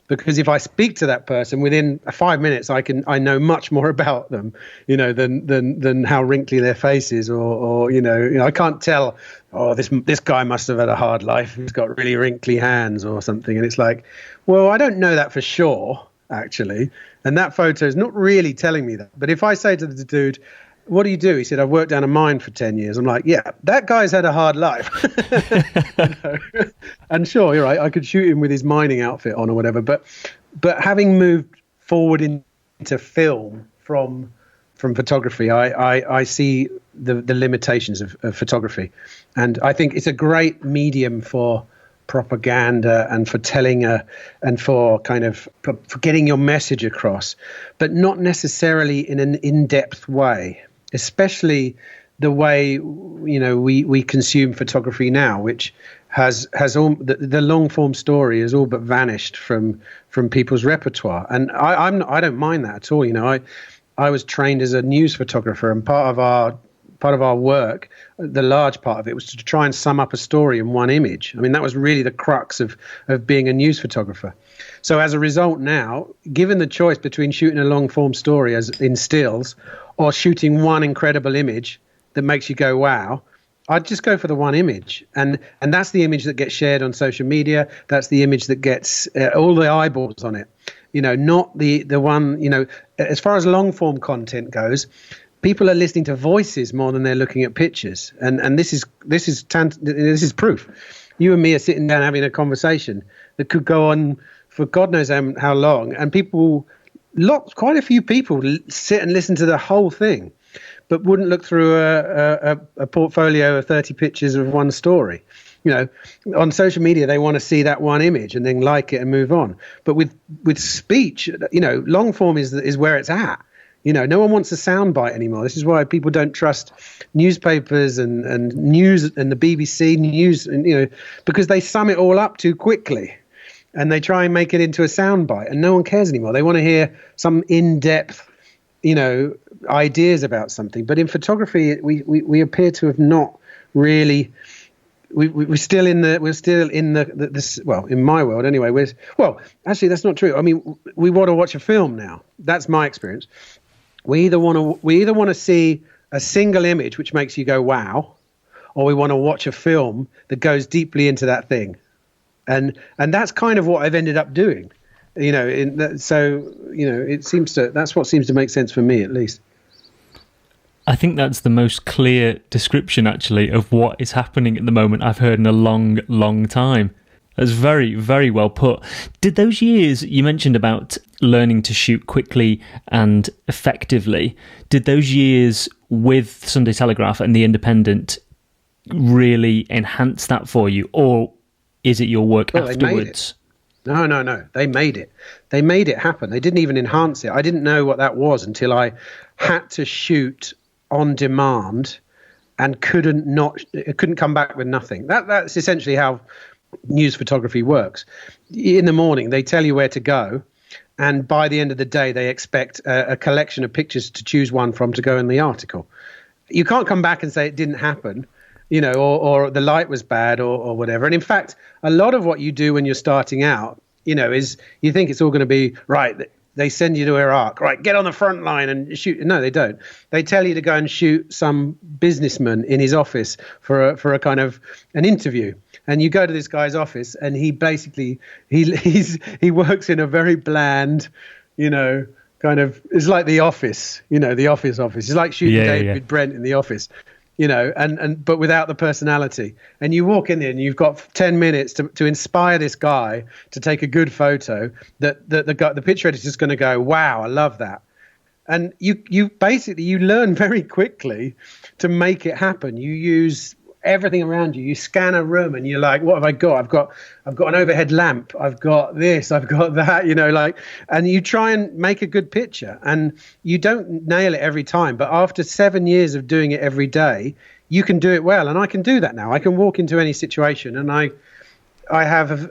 Because if I speak to that person within 5 minutes, I know much more about them, than how wrinkly their face is, or I can't tell. Oh, this guy must have had a hard life. He's got really wrinkly hands or something, and it's like, well, I don't know that for sure, actually. And that photo is not really telling me that. But if I say to the dude, "What do you do?" He said, "I've worked down a mine for 10 years." I'm like, yeah, that guy's had a hard life. And sure, you're right, I could shoot him with his mining outfit on or whatever. But having moved forward into film from photography, I see the limitations of photography. And I think it's a great medium for propaganda and for telling and for kind of for getting your message across, but not necessarily in an in-depth way, especially the way we consume photography now, which has all the long form story has all but vanished from people's repertoire. And I don't mind that at all. I was trained as a news photographer, and part of our work, the large part of it, was to try and sum up a story in one image. I mean, that was really the crux of being a news photographer. So as a result now, given the choice between shooting a long form story as in stills or shooting one incredible image that makes you go, wow, I'd just go for the one image. And that's the image that gets shared on social media. That's the image that gets all the eyeballs on it. Not the one, as far as long form content goes, people are listening to voices more than they're looking at pictures. And this is proof. You and me are sitting down having a conversation that could go on for God knows how long. And quite a few people sit and listen to the whole thing, but wouldn't look through a portfolio of 30 pictures of one story. On social media, they want to see that one image and then like it and move on. But with speech, long form is where it's at. No one wants a soundbite anymore. This is why people don't trust newspapers and news and the BBC news, and because they sum it all up too quickly, and they try and make it into a soundbite, and no one cares anymore. They want to hear some in-depth, ideas about something. But in photography, we appear to have not really. We're still in this. Well, in my world anyway. Actually, that's not true. I mean, we want to watch a film now. That's my experience. We either want to see a single image which makes you go wow, or we want to watch a film that goes deeply into that thing, and that's kind of what I've ended up doing. That's what seems to make sense for me, at least. I think that's the most clear description, actually, of what is happening at the moment I've heard in a long, long time. That's very, very well put. Did those years you mentioned about learning to shoot quickly and effectively, did those years with Sunday Telegraph and The Independent really enhance that for you, or is it your work afterwards? No. They made it. They made it happen. They didn't even enhance it. I didn't know what that was until I had to shoot on demand and couldn't come back with nothing. That's essentially how news photography works. In the morning, they tell you where to go, and by the end of the day, they expect a collection of pictures to choose one from to go in the article. You can't come back and say it didn't happen, or the light was bad or whatever. And in fact, a lot of what you do when you're starting out, is you think it's all going to be right. They send you to Iraq, right? Get on the front line and shoot. No, they don't. They tell you to go and shoot some businessman in his office for a kind of an interview. And you go to this guy's office, and he basically he works in a very bland, kind of, it's like The Office, the office. It's like shooting David Brent in The Office, but without the personality. And you walk in there and you've got 10 minutes to inspire this guy to take a good photo that the picture editor is going to go, wow, I love that. And you basically learn very quickly to make it happen. You use everything around you. You scan a room and you're like, what have I got? I've got an overhead lamp. I've got this. I've got that. And you try and make a good picture. And you don't nail it every time. But after 7 years of doing it every day, you can do it well. And I can do that now. I can walk into any situation, and I have,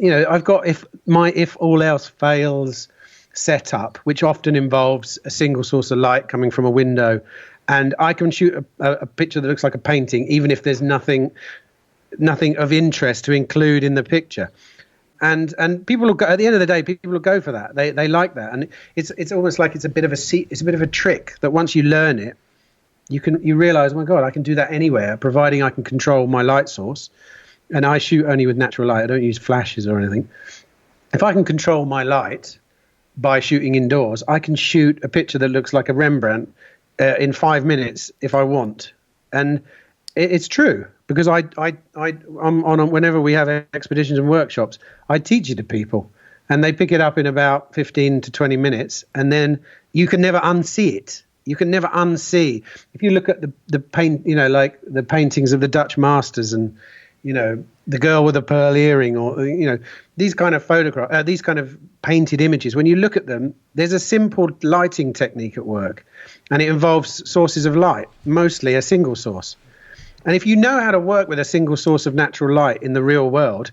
I've got if all else fails setup, which often involves a single source of light coming from a window. And I can shoot a picture that looks like a painting, even if there's nothing of interest to include in the picture. And people will go, at the end of the day, people will go for that. They like that, and it's almost like it's a bit of a trick that once you learn it, you realize, oh my God, I can do that anywhere, providing I can control my light source. And I shoot only with natural light. I don't use flashes or anything. If I can control my light by shooting indoors, I can shoot a picture that looks like a Rembrandt in 5 minutes if I want. And it's true, because I'm on whenever we have expeditions and workshops, I teach it to people, and they pick it up in about 15 to 20 minutes, and then you can never unsee it. You can never unsee. If you look at the paint, like the paintings of the Dutch masters, and the girl with a pearl earring, or these kind of these kind of painted images, when you look at them, there's a simple lighting technique at work, and it involves sources of light, mostly a single source. And if you know how to work with a single source of natural light in the real world,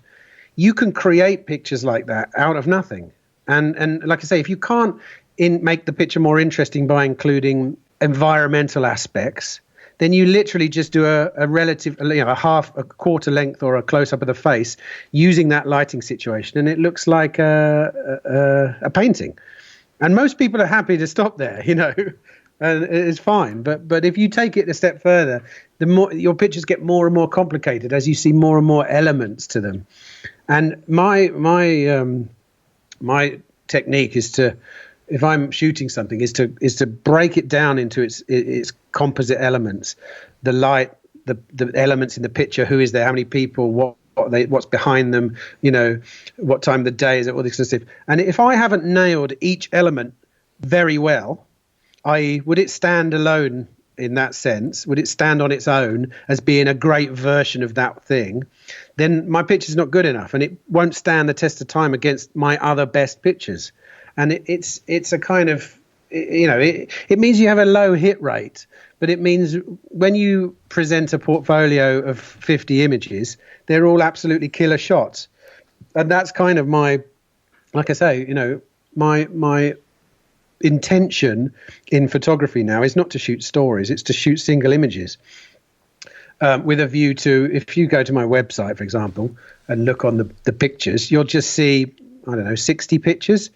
you can create pictures like that out of nothing. And like I say, if you can't make the picture more interesting by including environmental aspects, then you literally just do a relative, a quarter length or a close up of the face using that lighting situation, and it looks like a painting. And most people are happy to stop there, and it's fine. But if you take it a step further, the more your pictures get more and more complicated as you see more and more elements to them. And my technique is to, if I'm shooting something, is to break it down into its composite elements, the light, the elements in the picture, who is there, how many people, what's behind them, what time of the day is it, all this kind of stuff. And if I haven't nailed each element very well, i.e., would it stand alone in that sense? Would it stand on its own as being a great version of that thing? Then my picture's not good enough, and it won't stand the test of time against my other best pictures. And it's a kind of, it means you have a low hit rate, but it means when you present a portfolio of 50 images, they're all absolutely killer shots. And that's kind of my, like I say, my intention in photography now is not to shoot stories, it's to shoot single images. With a view to, if you go to my website, for example, and look on the pictures, you'll just see, 60 pictures,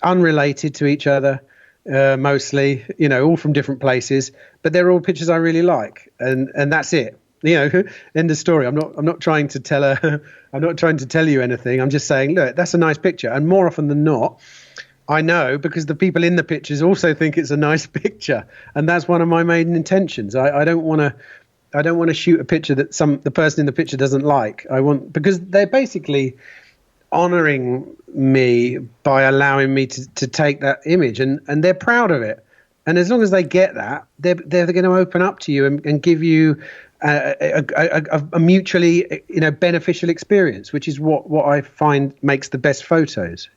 unrelated to each other, mostly, all from different places, but they're all pictures I really like, and that's it. End of story. I'm not trying to tell you anything. I'm just saying, look, that's a nice picture, and more often than not, I know, because the people in the pictures also think it's a nice picture, and that's one of my main intentions. I don't want to I don't want to shoot a picture that the person in the picture doesn't like. Because they're basically honoring me by allowing me to take that image, and they're proud of it. And as long as they get that, they're going to open up to you and give you a mutually, beneficial experience, which is what I find makes the best photos,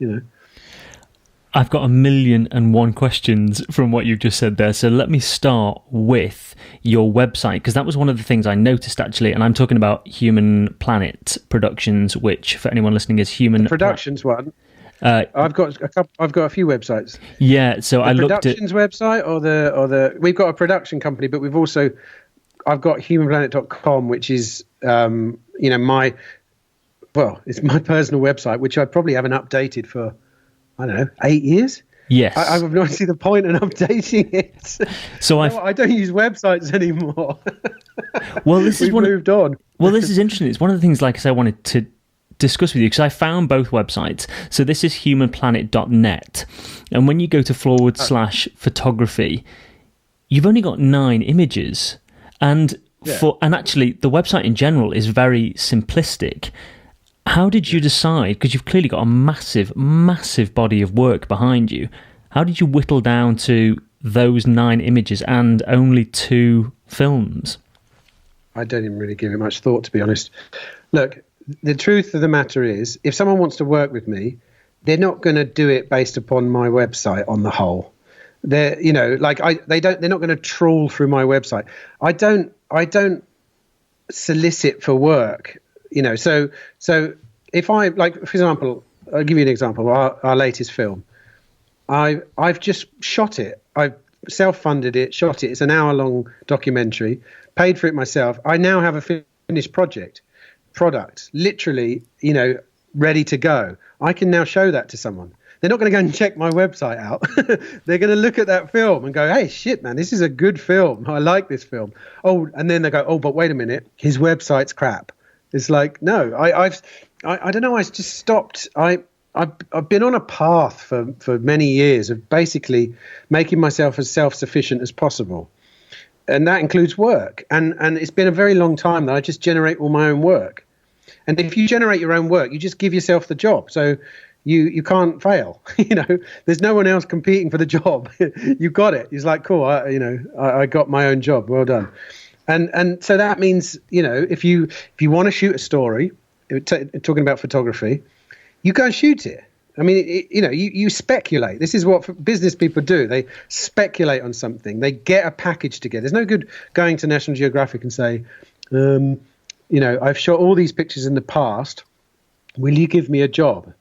I've got 1,000,001 questions from what you've just said there. So let me start with your website, because that was one of the things I noticed, actually. And I'm talking about Human Planet Productions, which, for anyone listening, is Human... The Productions one? I've got a few websites. Yeah, so I looked at... The Productions website or the... We've got a production company, but we've also... I've got humanplanet.com, which is, it's my personal website, which I probably haven't updated for... I don't know, 8 years? Yes. I have not seen the point in updating it. So I don't use websites anymore. Well, we've moved on. Well, this is interesting. It's one of the things, like I said, I wanted to discuss with you, because I found both websites. So this is humanplanet.net. And when you go to /photography, you've only got 9 images. And actually, the website in general is very simplistic. How did you decide, because you've clearly got a massive, massive body of work behind you, how did you whittle down to those 9 images and only 2 films? I don't even really give it much thought, to be honest. Look, the truth of the matter is, if someone wants to work with me, they're not going to do it based upon my website on the whole. They're not going to trawl through my website. I don't solicit for work. So if I, like, for example, I'll give you an example. Our latest film, I've just shot it. I've self-funded it, shot it. It's an hour-long documentary, paid for it myself. I now have a finished product, literally, ready to go. I can now show that to someone. They're not going to go and check my website out. They're going to look at that film and go, hey, shit, man, this is a good film. I like this film. Oh, and then they go, oh, but wait a minute, his website's crap. It's like, no, I don't know. I just stopped. I've been on a path for many years of basically making myself as self-sufficient as possible. And that includes work. And it's been a very long time that I just generate all my own work. And if you generate your own work, you just give yourself the job. So you can't fail. There's no one else competing for the job. You got it. It's like, cool. I got my own job. Well done. And so that means, if you want to shoot a story, talking about photography, you go and shoot it. I mean, you speculate. This is what business people do. They speculate on something. They get a package together. There's no good going to National Geographic and say, I've shot all these pictures in the past. Will you give me a job?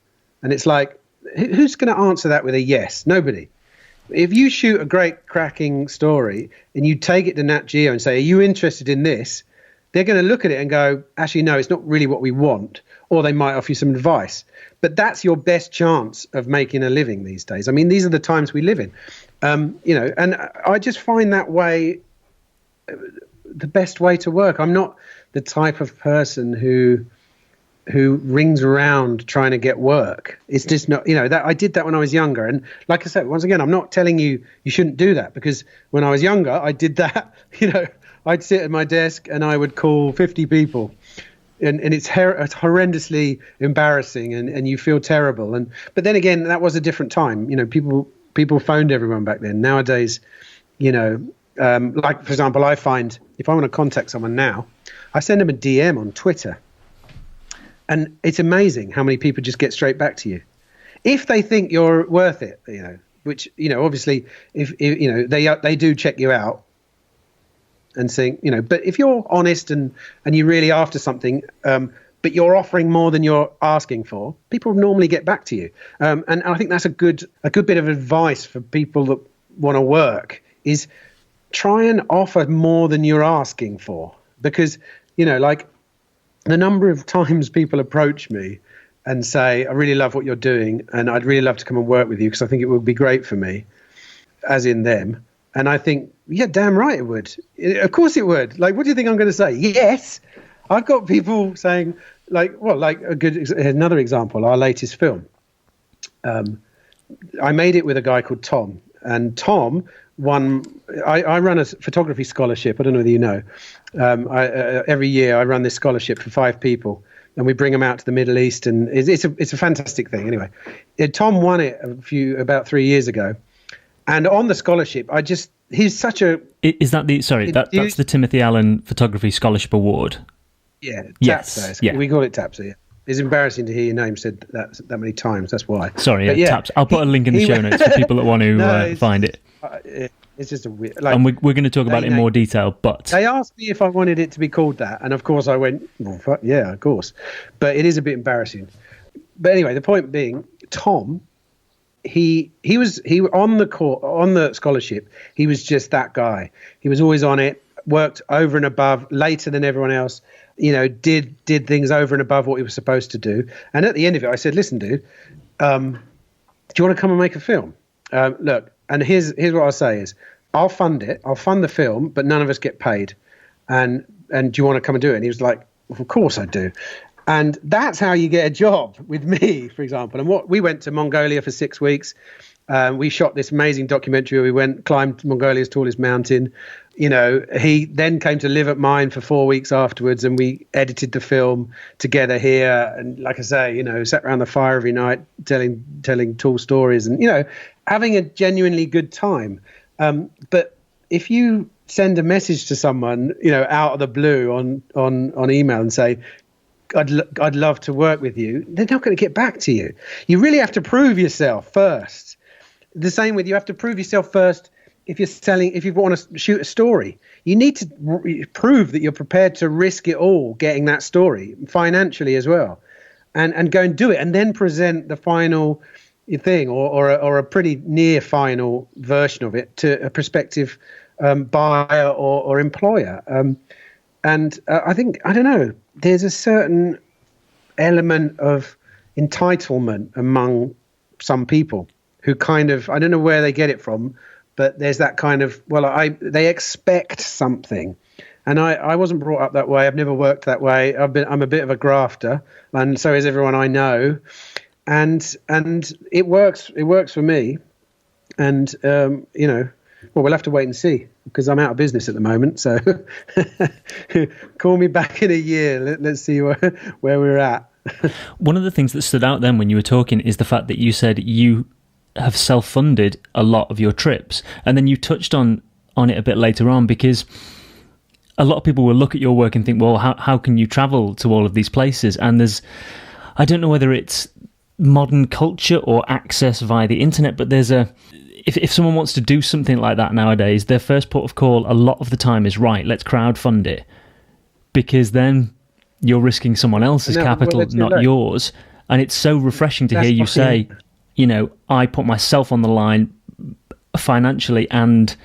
And it's like, who's going to answer that with a yes? Nobody. If you shoot a great cracking story and you take it to Nat Geo and say, are you interested in this? They're going to look at it and go, actually, no, it's not really what we want. Or they might offer you some advice. But that's your best chance of making a living these days. I mean, these are the times we live in. And I just find that way the best way to work. I'm not the type of person who rings around trying to get work. It's just not, that I did that when I was younger. And like I said, once again, I'm not telling you shouldn't do that, because when I was younger, I did that. I'd sit at my desk and I would call 50 people, and it's horrendously embarrassing, and you feel terrible. But then again, that was a different time. People phoned everyone back then. Nowadays, like, for example, I find if I want to contact someone now, I send them a DM on Twitter. And it's amazing how many people just get straight back to you if they think you're worth it, which, obviously if they do check you out and think, but if you're honest and you're really after something, but you're offering more than you're asking for, people normally get back to you. And I think that's a good bit of advice for people that want to work, is try and offer more than you're asking for, because, like, the number of times people approach me and say, I really love what you're doing and I'd really love to come and work with you because I think it would be great for me, as in them. And I think, yeah, damn right it would. Of course it would. Like, what do you think I'm going to say? Yes. I've got people saying, another example, our latest film. I made it with a guy called Tom. And Tom I run a photography scholarship. I don't know whether you know. Every year I run this scholarship for 5 people, and we bring them out to the Middle East, and it's a fantastic thing. Anyway, Tom won it about 3 years ago, and on the scholarship, he's such a. Is that that's the Timothy Allen Photography Scholarship Award? Yeah. Yes. Yeah. We call it TAPSA. Yeah. It's embarrassing to hear your name said that many times. That's why. Sorry, TAPS. I'll put a link in the show notes for people that want to find it. It's just a weird. And we're going to talk about it in more detail. But they asked me if I wanted it to be called that, and of course I went, well, yeah, of course. But it is a bit embarrassing. But anyway, the point being, Tom, he was on the scholarship. He was just that guy. He was always on it. Worked over and above, later than everyone else. Did things over and above what he was supposed to do. And at the end of it, I said, "Listen, dude, do you want to come and make a film? Look." And here's what I'll say is, I'll fund it. I'll fund the film, but none of us get paid. And do you want to come and do it? And he was like, well, of course I do. And that's how you get a job with me, for example. And we went to Mongolia for 6 weeks. We shot this amazing documentary. We climbed Mongolia's tallest mountain. He then came to live at mine for 4 weeks afterwards, and we edited the film together here. And like I say, sat around the fire every night, telling tall stories, and having a genuinely good time. But if you send a message to someone, out of the blue on email and say, I'd love to work with you, they're not going to get back to you. You really have to prove yourself first. The same with you have to prove yourself first. If you want to shoot a story, you need to prove that you're prepared to risk it all getting that story financially as well, and go and do it, and then present the final thing or a pretty near final version of it to a prospective buyer or employer. I think, I don't know, there's a certain element of entitlement among some people who kind of, I don't know where they get it from, but there's that kind of, they expect something. And I wasn't brought up that way. I've never worked that way. I'm a bit of a grafter, and so is everyone I know. And it works for me. And, we'll have to wait and see, because I'm out of business at the moment. So call me back in a year. Let's see where we're at. One of the things that stood out then when you were talking is the fact that you said you have self-funded a lot of your trips, and then you touched on it a bit later on, because a lot of people will look at your work and think, well, how can you travel to all of these places? And I don't know whether it's modern culture or access via the internet, but if someone wants to do something like that nowadays, their first port of call a lot of the time is, right, let's crowdfund it, because then you're risking someone else's capital, not yours. And it's so refreshing to hear you say, I put myself on the line financially and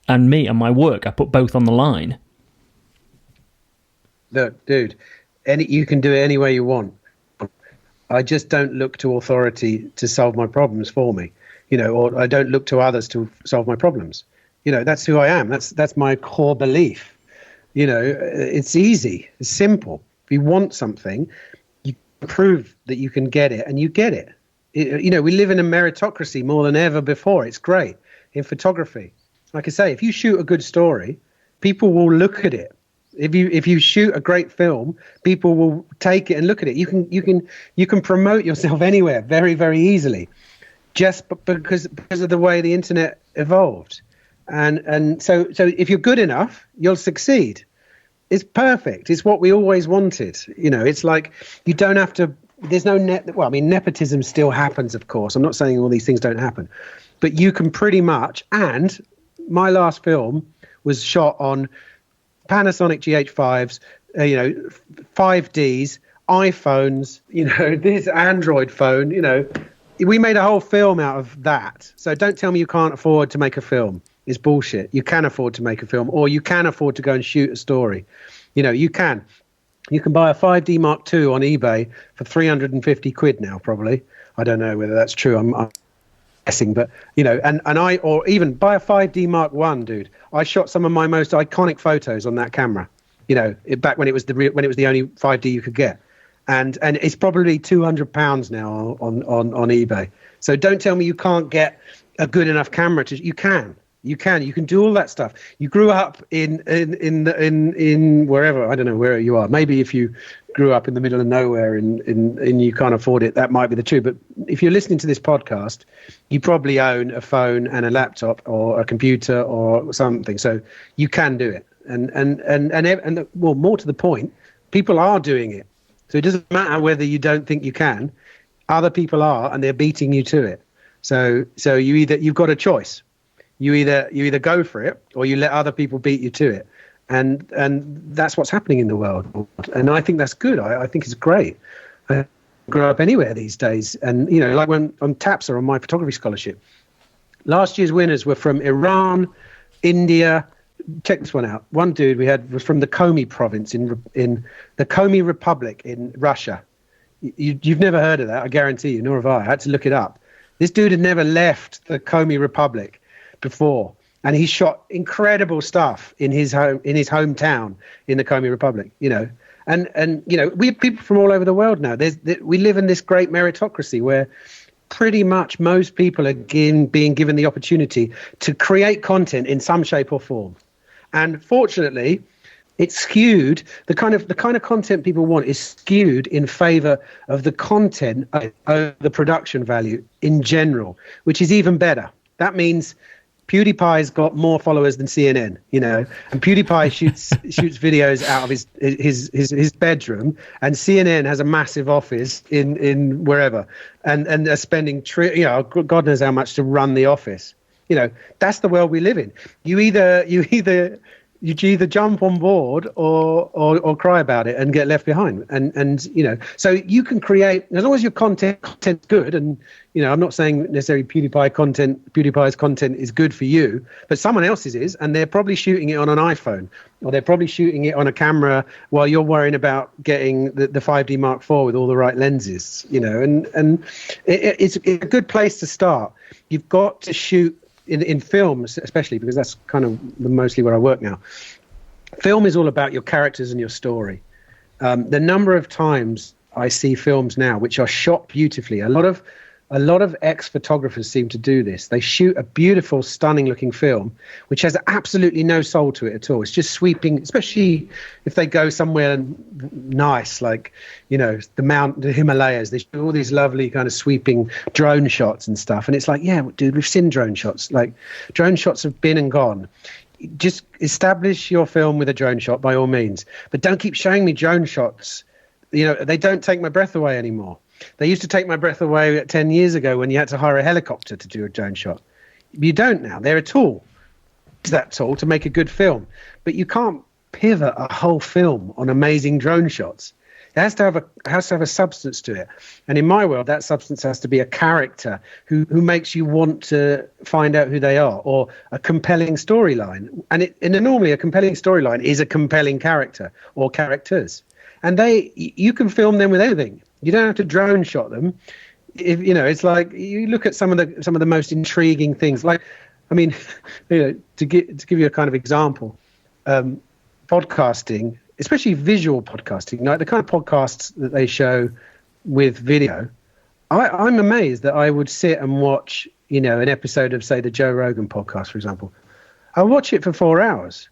me and my work. I put both on the line. Look, dude, you can do it any way you want. I just don't look to authority to solve my problems for me, or I don't look to others to solve my problems. That's who I am. That's my core belief. It's easy. It's simple. If you want something, you prove that you can get it, and you get it. We live in a meritocracy more than ever before. It's great in photography. Like I say, if you shoot a good story, people will look at it. If you shoot a great film, people will take it and look at it. You can promote yourself anywhere very, very easily, just because of the way the internet evolved. And so if you're good enough, you'll succeed. It's perfect. It's what we always wanted. It's like you don't have to. There's no nepotism still happens, of course. I'm not saying all these things don't happen, but you can pretty much. And my last film was shot on Panasonic GH5s, 5Ds, iPhones, this Android phone, we made a whole film out of that. So don't tell me you can't afford to make a film. It's bullshit. You can afford to make a film, or you can afford to go and shoot a story. You can. You can buy a 5D Mark II on eBay for 350 quid now, probably. I don't know whether that's true. I'm guessing, but or even buy a 5D Mark I, dude. I shot some of my most iconic photos on that camera. Back when it was the only 5D you could get, and it's probably £200 now on eBay. So don't tell me you can't get a good enough camera you can do all that stuff. You grew up in wherever, I don't know where you are. Maybe if you grew up in the middle of nowhere and you can't afford it, that might be the truth. But if you're listening to this podcast, you probably own a phone and a laptop or a computer or something, so you can do it. And well, more to the point, people are doing it. So it doesn't matter whether you don't think you can. Other people are, and they're beating you to it. So you've got a choice. You either go for it or you let other people beat you to it. And that's what's happening in the world. And I think that's good. I think it's great. I grow up anywhere these days. And, like when on TAPSA on my photography scholarship, last year's winners were from Iran, India. Check this one out. One dude we had was from the Komi province in the Komi Republic in Russia. You've never heard of that, I guarantee you, nor have I. I had to look it up. This dude had never left the Komi Republic before, and he shot incredible stuff in his hometown in the Komi Republic. And we have people from all over the world now. We live in this great meritocracy where pretty much most people are being given the opportunity to create content in some shape or form. And fortunately, it's skewed. The kind of content people want is skewed in favor of the content over the production value in general, which is even better. That means PewDiePie's got more followers than CNN, and PewDiePie shoots videos out of his bedroom, and CNN has a massive office in wherever, and they're spending God knows how much to run the office. That's the world we live in. You either jump on board or cry about it and get left behind. And so you can create, as long as your content's good. And I'm not saying necessarily PewDiePie's content is good for you, but someone else's is, and they're probably shooting it on an iPhone, or they're probably shooting it on a camera while you're worrying about getting the 5D Mark IV with all the right lenses. And it's a good place to start. You've got to shoot. In films, especially, because that's kind of mostly where I work now. Film is all about your characters and your story. The number of times I see films now which are shot beautifully. A lot of ex-photographers seem to do this. They shoot a beautiful, stunning-looking film which has absolutely no soul to it at all. It's just sweeping, especially if they go somewhere nice, like the Himalayas. They shoot all these lovely kind of sweeping drone shots and stuff. And it's like, yeah, dude, we've seen drone shots. Like, drone shots have been and gone. Just establish your film with a drone shot by all means, but don't keep showing me drone shots. They don't take my breath away anymore. They used to take my breath away 10 years ago when you had to hire a helicopter to do a drone shot. You don't now. They're a tool. Use that tool to make a good film. But you can't pivot a whole film on amazing drone shots. It has to have a substance to it. And in my world, that substance has to be a character who makes you want to find out who they are, or a compelling storyline. And normally a compelling storyline is a compelling character or characters. And you can film them with anything. You don't have to drone shot them. It's like you look at some of the most intriguing things. Like, I mean, to give you a kind of example, podcasting, especially visual podcasting, like the kind of podcasts that they show with video. I'm amazed that I would sit and watch, an episode of, say, the Joe Rogan podcast, for example. I watch it for 4 hours,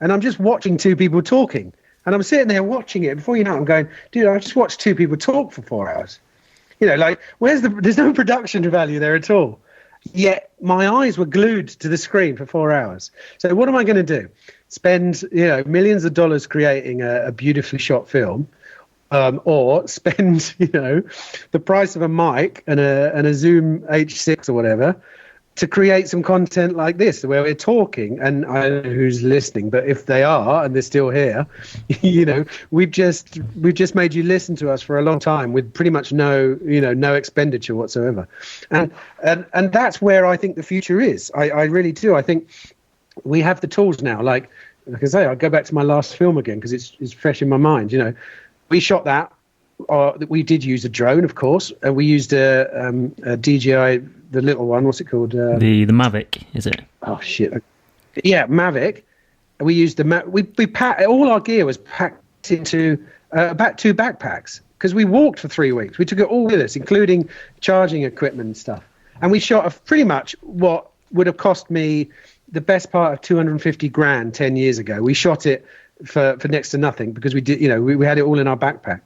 and I'm just watching two people talking. And I'm sitting there watching it. Before you know it, I'm going, dude, I just watched two people talk for 4 hours. There's no production value there at all. Yet my eyes were glued to the screen for 4 hours. So what am I going to do? Spend, millions of dollars creating a beautifully shot film, or spend, the price of a mic and a Zoom H6 or whatever to create some content like this, where we're talking, and I don't know who's listening, but if they are and they're still here, we've just made you listen to us for a long time with pretty much no expenditure whatsoever, and that's where I think the future is. I really do. I think we have the tools now. Like I say, I'll go back to my last film again because it's fresh in my mind. We shot that. We did use a drone, of course, and we used a DJI, the little one. What's it called? The Mavic, is it? Oh shit! Yeah, Mavic. We used we packed all our gear was packed into about 2 backpacks because we walked for 3 weeks. We took it all with us, including charging equipment and stuff. And we shot pretty much what would have cost me the best part of 250 grand 10 years ago. We shot it for next to nothing because we did, we had it all in our backpack.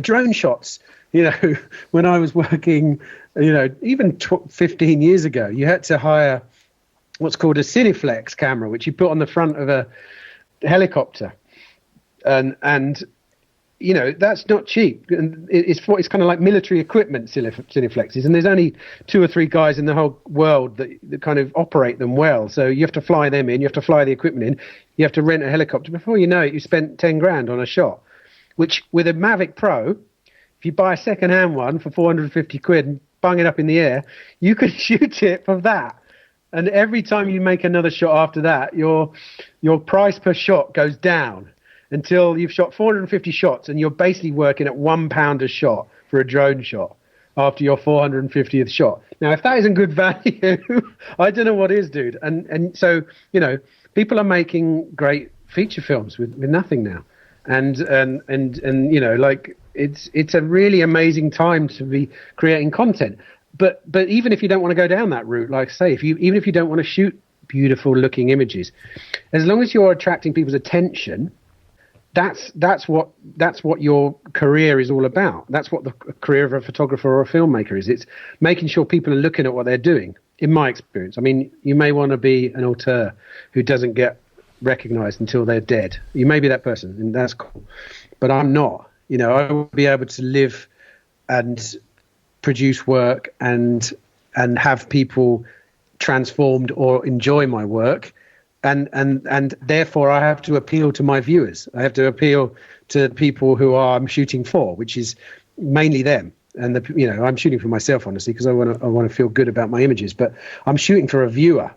Drone shots, when I was working, even 15 years ago, you had to hire what's called a Cineflex camera, which you put on the front of a helicopter. And that's not cheap. And it's kind of like military equipment, Cineflexes. And there's only 2 or 3 guys in the whole world that kind of operate them well. So you have to fly them in, you have to fly the equipment in, you have to rent a helicopter. Before you know it, you spent 10 grand on a shot, which with a Mavic Pro, if you buy a second-hand one for 450 quid and bung it up in the air, you could shoot it for that. And every time you make another shot after that, your price per shot goes down until you've shot 450 shots, and you're basically working at £1 a shot for a drone shot after your 450th shot. Now, if that isn't good value, I don't know what is, dude. And so, people are making great feature films with nothing now. And it's a really amazing time to be creating content. But even if you don't want to go down that route, like I say, even if you don't want to shoot beautiful looking images, as long as you're attracting people's attention, that's what your career is all about. That's what the career of a photographer or a filmmaker is. It's making sure people are looking at what they're doing. In my experience, I mean, you may want to be an auteur who doesn't get recognized until they're dead. You may be that person, and that's cool. But I'm not. I will be able to live and produce work and have people transformed or enjoy my work. And therefore I have to appeal to my viewers. I have to appeal to people who I'm shooting for, which is mainly them. And I'm shooting for myself, honestly, because I want to feel good about my images. But I'm shooting for a viewer,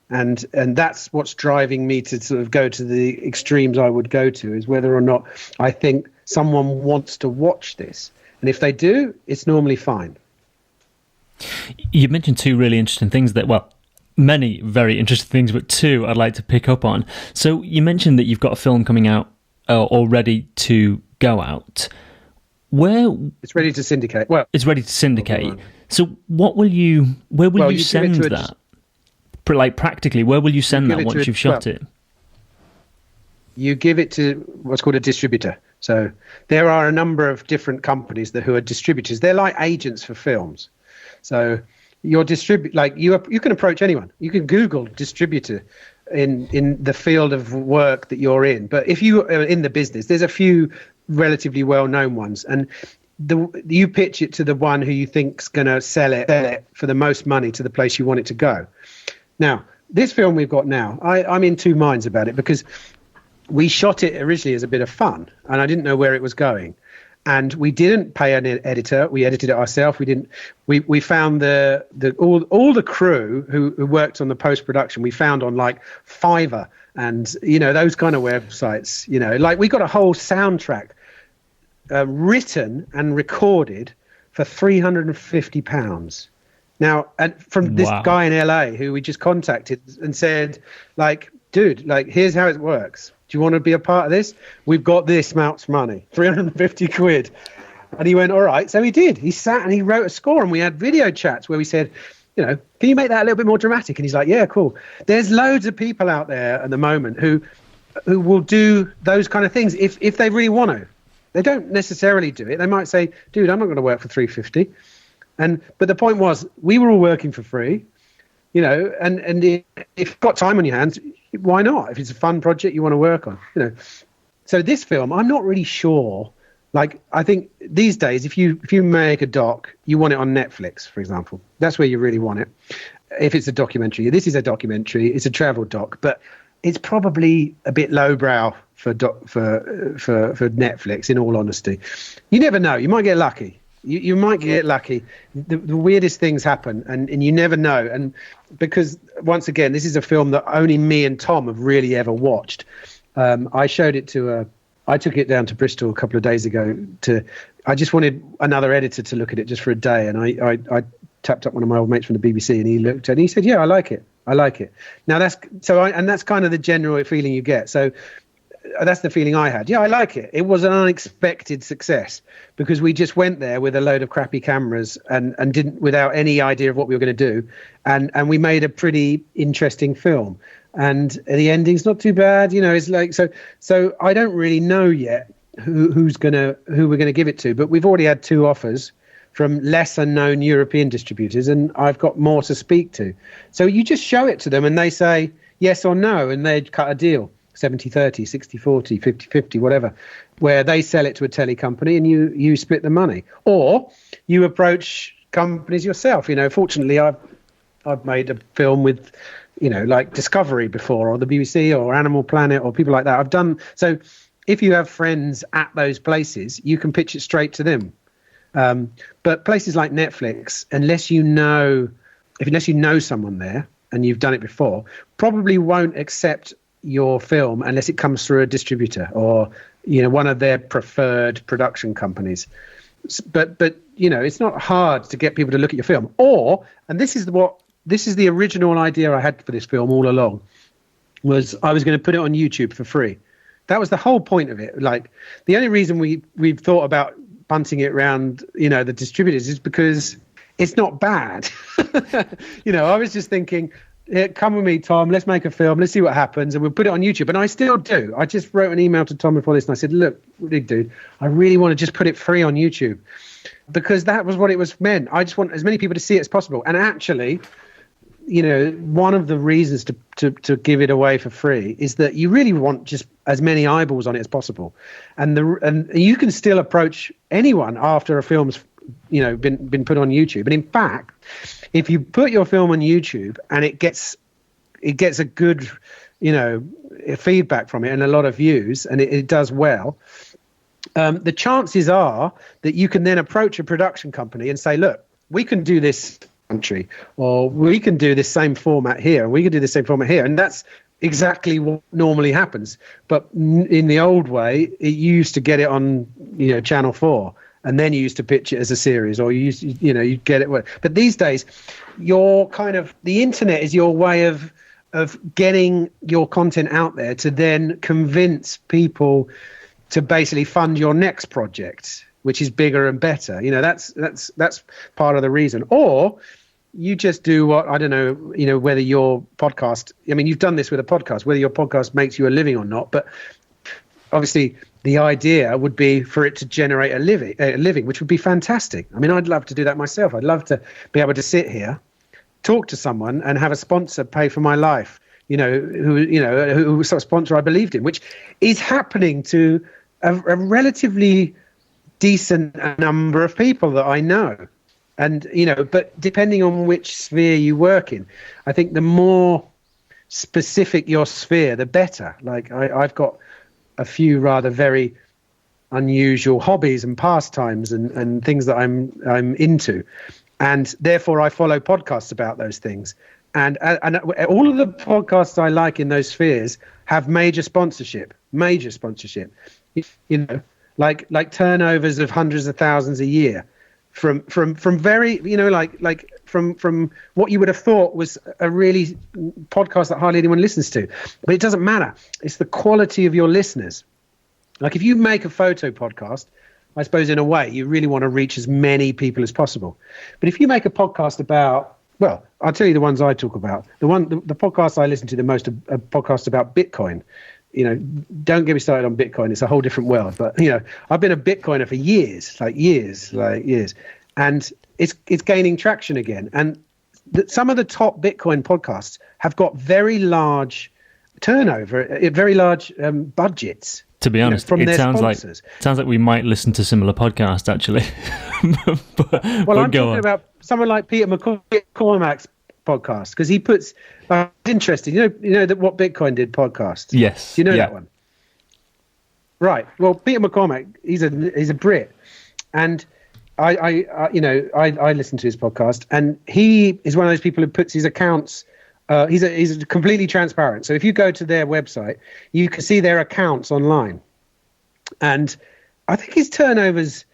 and that's what's driving me to sort of go to the extremes I would go to, is whether or not I think someone wants to watch this. And if they do, it's normally fine. You mentioned 2 really interesting things many very interesting things, but 2 I'd like to pick up on. So you mentioned that you've got a film coming out or ready to go out. Where it's ready to syndicate. Well, it's ready to syndicate. So where will you send that? Practically, where will you send that once you've shot it? You give it to what's called a distributor. So there are a number of different companies who are distributors. They're like agents for films. So your you can approach anyone. You can Google distributor in the field of work that you're in. But if you are in the business, there's a few relatively well-known ones, and you pitch it to the one who you think's going to sell it for the most money to the place you want it to go. Now, this film we've got now, I'm in 2 minds about it, because we shot it originally as a bit of fun, and I didn't know where it was going. And we didn't pay an editor. We edited it ourselves. We found all the crew who worked on the post-production, we found on like Fiverr and, those kind of websites, we got a whole soundtrack written and recorded for £350. Now, and from this guy in LA who we just contacted and said, dude, here's how it works. Do you want to be a part of this? We've got this much money, 350 quid. And he went, all right. So he did. He sat and he wrote a score, and we had video chats where we said, can you make that a little bit more dramatic? And he's like, yeah, cool. There's loads of people out there at the moment who will do those kind of things if they really want to. They don't necessarily do it. They might say, dude, I'm not going to work for 350. But the point was, we were all working for free, and if you've got time on your hands, why not? If it's a fun project you want to work on, So this film, I'm not really sure. I think these days, if you make a doc, you want it on Netflix, for example. That's where you really want it. If it's a documentary, this is a documentary. It's a travel doc, but it's probably a bit lowbrow for Netflix. In all honesty, you never know. You might get lucky. You might get lucky. The weirdest things happen, and you never know. And because, once again, this is a film that only me and Tom have really ever watched. I showed it I took it down to Bristol a couple of days ago. I just wanted another editor to look at it just for a day. And I tapped up one of my old mates from the BBC, and he looked at it and he said, yeah, I like it. Now that's kind of the general feeling you get. So that's the feeling I had. Yeah, I like it. It was an unexpected success because we just went there with a load of crappy cameras and didn't, without any idea of what we were going to do. And we made a pretty interesting film. And the ending's not too bad. It's like, so I don't really know yet who we're gonna give it to, but we've already had 2 offers from lesser known European distributors, and I've got more to speak to. So you just show it to them and they say yes or no, and they cut a deal, 70-30, 60-40, 50-50, whatever, where they sell it to a telly company and you split the money. Or you approach companies yourself. Fortunately, I've made a film with, like Discovery before, or the BBC or Animal Planet or people like that. I've done so. If you have friends at those places, you can pitch it straight to them. But places like Netflix, unless you know someone there and you've done it before, probably won't accept your film unless it comes through a distributor or one of their preferred production companies. But it's not hard to get people to look at your film. And this is the original idea I had for this film all along, was I was going to put it on YouTube for free. That was the whole point of it. Like, the only reason we've thought about punting it around, the distributors, is because it's not bad. I was just thinking, come with me, Tom, let's make a film, let's see what happens, and we'll put it on YouTube. And I still do. I just wrote an email to Tom before this and I said, look, big dude, I really want to just put it free on YouTube, because that was what it was meant. I just want as many people to see it as possible. And actually, one of the reasons to give it away for free is that you really want just as many eyeballs on it as possible. And you can still approach anyone after a film's been put on YouTube. And in fact, if you put your film on YouTube and it gets a good feedback from it and a lot of views, and it does well, the chances are that you can then approach a production company and say, look, we can do this country, or we can do this same format here, and we can do the same format here. And that's exactly what normally happens. But in the old way, it used to get it on Channel 4, and then you used to pitch it as a series, or you get it. But these days, the internet is your way of getting your content out there to then convince people to basically fund your next project, which is bigger and better. That's part of the reason. Or you just do what, I don't know, whether your podcast, you've done this with a podcast, whether your podcast makes you a living or not, but obviously the idea would be for it to generate a living, which would be fantastic. I'd love to do that myself. I'd love to be able to sit here, talk to someone, and have a sponsor pay for my life, who sort of sponsor I believed in, which is happening to a relatively decent number of people that I know. And, but depending on which sphere you work in, I think the more specific your sphere, the better. Like I've got a few rather very unusual hobbies and pastimes and things that I'm into. And therefore I follow podcasts about those things. And all of the podcasts I like in those spheres have major sponsorship, like turnovers of hundreds of thousands a year from very, from what you would have thought was a really podcast that hardly anyone listens to. But it doesn't matter. It's the quality of your listeners. Like if you make a photo podcast, I suppose in a way you really want to reach as many people as possible. But if you make a podcast about, well, I'll tell you the ones I talk about. The podcast I listen to the most are podcasts about Bitcoin. Don't get me started on Bitcoin. It's a whole different world. But, I've been a Bitcoiner for years. And it's gaining traction again. And some of the top Bitcoin podcasts have got very large turnover, very large budgets. To be honest, from it their sounds sponsors. like we might listen to similar podcasts, actually. Well, I'm talking about someone like Peter McCormack's podcast, because he puts interesting. That What Bitcoin Did podcast. Yes, do you know that one? Right. Well, Peter McCormack, he's a Brit, and I listen to his podcast, and he is one of those people who puts his accounts. He's completely transparent. So if you go to their website, you can see their accounts online, and I think his turnovers.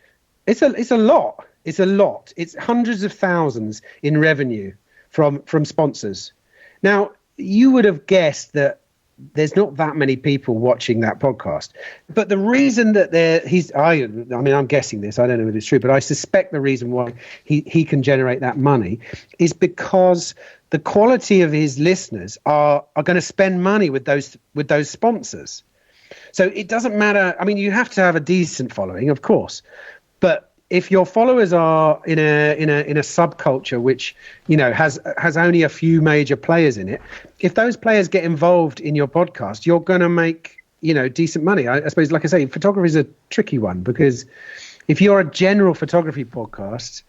It's a lot. It's hundreds of thousands in revenue from sponsors. Now, you would have guessed that there's not that many people watching that podcast. But the reason that I'm guessing this, I don't know if it's true, but I suspect the reason why he can generate that money is because the quality of his listeners are going to spend money with those sponsors. So it doesn't matter. I mean, you have to have a decent following, of course, but if your followers are in a subculture which, you know, has only a few major players in it, if those players get involved in your podcast, you're going to make, you know, decent money. I suppose, like I say, photography is a tricky one, because if you're a general photography podcast,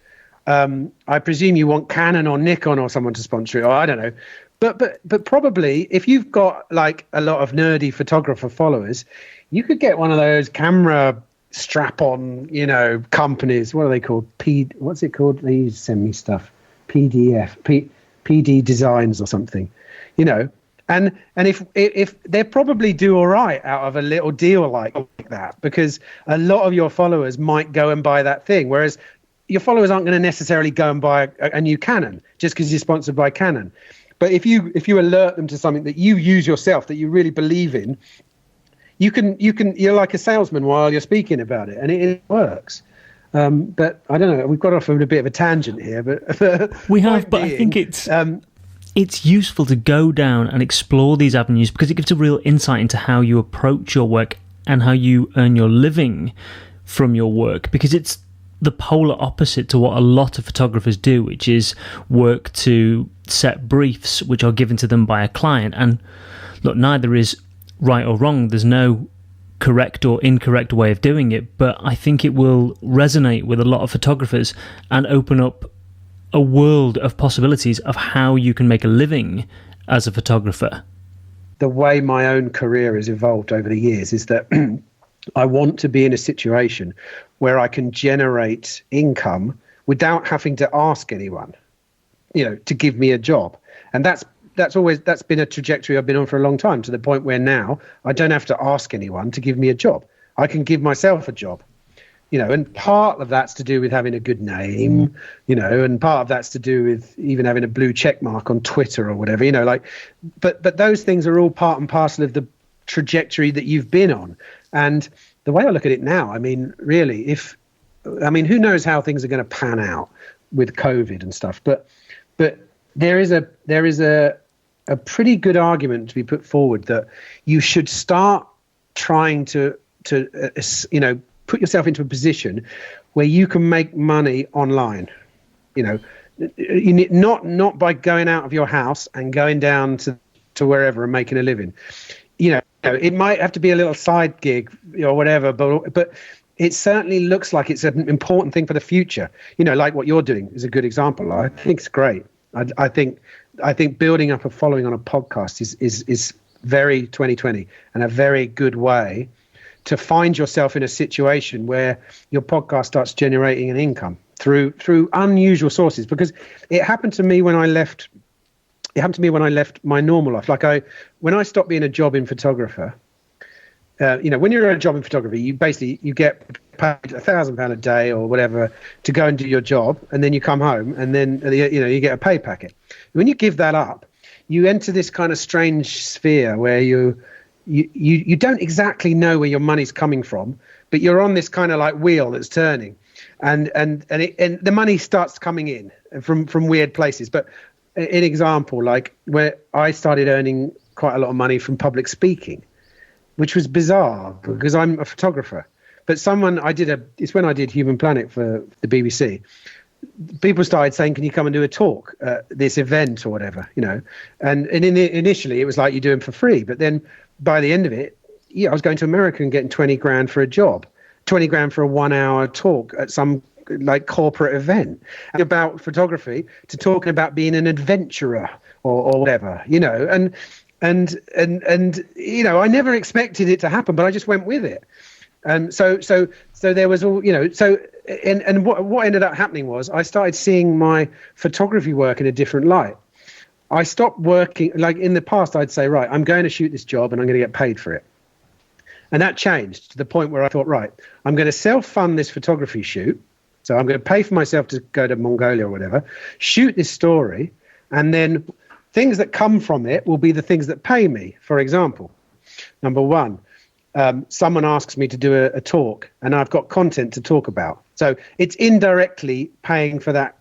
I presume you want Canon or Nikon or someone to sponsor it, or I don't know. But probably if you've got like a lot of nerdy photographer followers, you could get one of those camera strap-on, you know, companies. What are they called? What's it called? They used to send me stuff. PD Designs or something, you know. And if they probably do all right out of a little deal like that, because a lot of your followers might go and buy that thing, whereas your followers aren't going to necessarily go and buy a new Canon just because you're sponsored by Canon. But if you alert them to something that you use yourself, that you really believe in, you're like a salesman while you're speaking about it, and it works. But I don't know, we've got off on a bit of a tangent here, but we have. But I think it's useful to go down and explore these avenues, because it gives a real insight into how you approach your work and how you earn your living from your work, because it's the polar opposite to what a lot of photographers do, which is work to set briefs which are given to them by a client. And look, neither is right or wrong. There's no correct or incorrect way of doing it, but I think it will resonate with a lot of photographers and open up a world of possibilities of how you can make a living as a photographer. The way my own career has evolved over the years is that I want to be in a situation where I can generate income without having to ask anyone, you know, to give me a job. And that's been a trajectory I've been on for a long time, to the point where now I don't have to ask anyone to give me a job. I can give myself a job, you know, and part of that's to do with having a good name, you know, and part of that's to do with even having a blue check mark on Twitter or whatever, you know, like, but those things are all part and parcel of the trajectory that you've been on. And the way I look at it now, I mean, really, who knows how things are going to pan out with COVID and stuff, but there is a pretty good argument to be put forward that you should start trying to you know, put yourself into a position where you can make money online. You know, not by going out of your house and going down to wherever and making a living. You know, it might have to be a little side gig or whatever, but it certainly looks like it's an important thing for the future. You know, like what you're doing is a good example. I think it's great. I think building up a following on a podcast is very 2020 and a very good way to find yourself in a situation where your podcast starts generating an income through unusual sources. Because it happened to me when I left. It happened to me when I left my normal life. When I stopped being a jobbing photographer, you know, when you're a jobbing photographer, you get paid £1,000 a day or whatever to go and do your job, and then you come home, and then you know, you get a pay packet. When you give that up, you enter this kind of strange sphere where you don't exactly know where your money's coming from, but you're on this kind of like wheel that's turning, and the money starts coming in from weird places. But an example, like where I started earning quite a lot of money from public speaking, which was bizarre because I'm a photographer. But it's when I did Human Planet for the BBC. People started saying, can you come and do a talk at this event or whatever, you know? And initially it was like you do them for free. But then by the end of it, yeah, I was going to America and getting 20 grand for a job, 20 grand for a 1 hour talk at some like corporate event about photography, to talking about being an adventurer or whatever, you know, and you know, I never expected it to happen, but I just went with it. And so there was all, you know, so and what ended up happening was I started seeing my photography work in a different light. I stopped working, like in the past I'd say, right, I'm going to shoot this job and I'm going to get paid for it. And that changed to the point where I thought, right, I'm going to self-fund this photography shoot. So I'm going to pay for myself to go to Mongolia or whatever, shoot this story, and then things that come from it will be the things that pay me. For example, number one, someone asks me to do a talk and I've got content to talk about. So it's indirectly paying for that.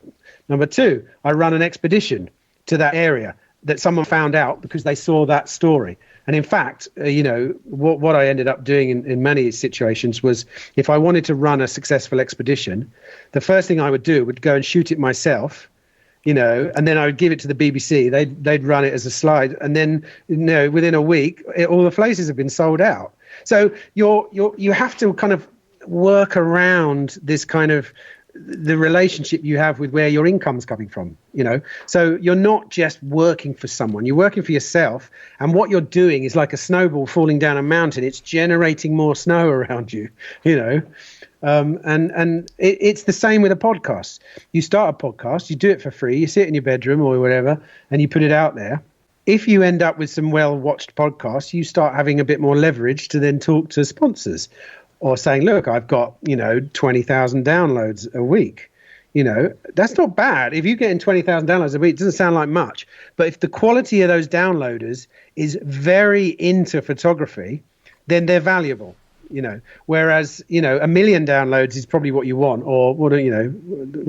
Number two, I run an expedition to that area that someone found out because they saw that story. And in fact, what I ended up doing in many situations was, if I wanted to run a successful expedition, the first thing I would do would go and shoot it myself, and then I would give it to the BBC. They'd run it as a slide, and then within a week, all the places have been sold out. So you have to kind of work around this kind of the relationship you have with where your income's coming from, So you're not just working for someone, you're working for yourself. And what you're doing is like a snowball falling down a mountain. It's generating more snow around you, and it's the same with a podcast. You start a podcast, you do it for free, you sit in your bedroom or whatever, and you put it out there. If you end up with some well-watched podcasts, you start having a bit more leverage to then talk to sponsors, or saying, look, I've got, 20,000 downloads a week. That's not bad. If you're getting 20,000 downloads a week, it doesn't sound like much. But if the quality of those downloaders is very into photography, then they're valuable, Whereas, 1 million downloads is probably what you want. Or,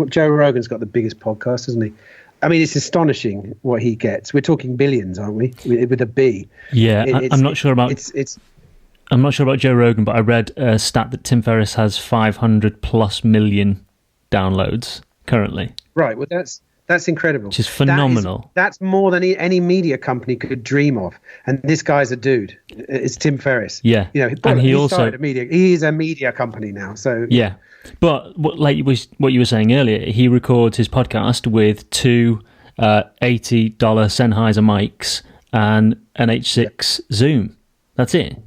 Joe Rogan's got the biggest podcast, hasn't he? I mean, it's astonishing what he gets. We're talking billions, aren't we? With a B. Yeah, I'm not sure about... I'm not sure about Joe Rogan, but I read a stat that Tim Ferriss has 500 plus million downloads currently. Right. Well, that's incredible. Which is phenomenal. That's more than any media company could dream of. And this guy's a dude. It's Tim Ferriss. Yeah. And he is a media company now. So yeah. But like what you were saying earlier, he records his podcast with two $80 Sennheiser mics and an H6 Zoom. That's it.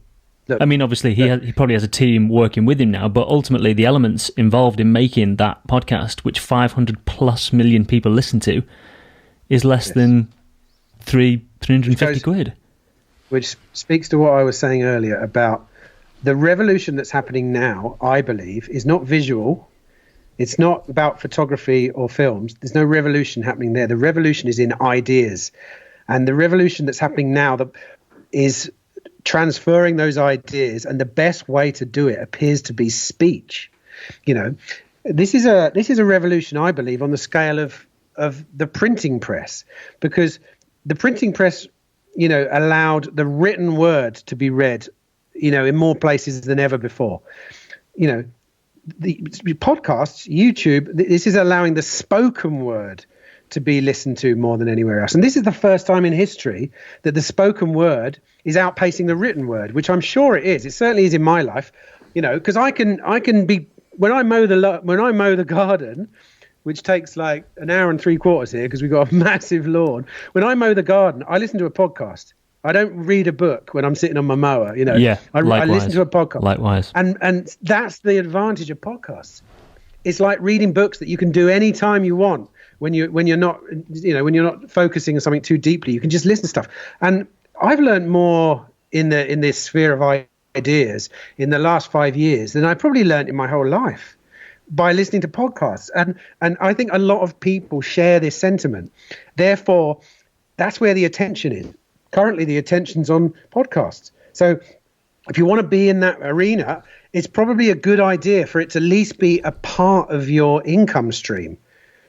Look, I mean, obviously, he probably has a team working with him now, but ultimately the elements involved in making that podcast, which 500 plus million people listen to, is less than 350 quid. Which speaks to what I was saying earlier about the revolution that's happening now, I believe, is not visual. It's not about photography or films. There's no revolution happening there. The revolution is in ideas. And the revolution that's happening now is transferring those ideas, and the best way to do it appears to be speech. This is a revolution, I believe, on the scale of the printing press, because the printing press, allowed the written word to be read, in more places than ever before. The podcasts, YouTube, this is allowing the spoken word to be listened to more than anywhere else. And this is the first time in history that the spoken word is outpacing the written word, which I'm sure it is. It certainly is in my life, because I can be, when I mow the garden, which takes like an hour and 3/4 here because we've got a massive lawn. When I mow the garden, I listen to a podcast. I don't read a book when I'm sitting on my mower, Yeah, I listen to a podcast. Likewise. And that's the advantage of podcasts. It's like reading books that you can do any time you want. When you're not focusing on something too deeply, you can just listen to stuff. And I've learned more in this sphere of ideas in the last 5 years than I probably learned in my whole life by listening to podcasts. And I think a lot of people share this sentiment. Therefore, that's where the attention is. Currently, the attention's on podcasts. So if you want to be in that arena, it's probably a good idea for it to at least be a part of your income stream.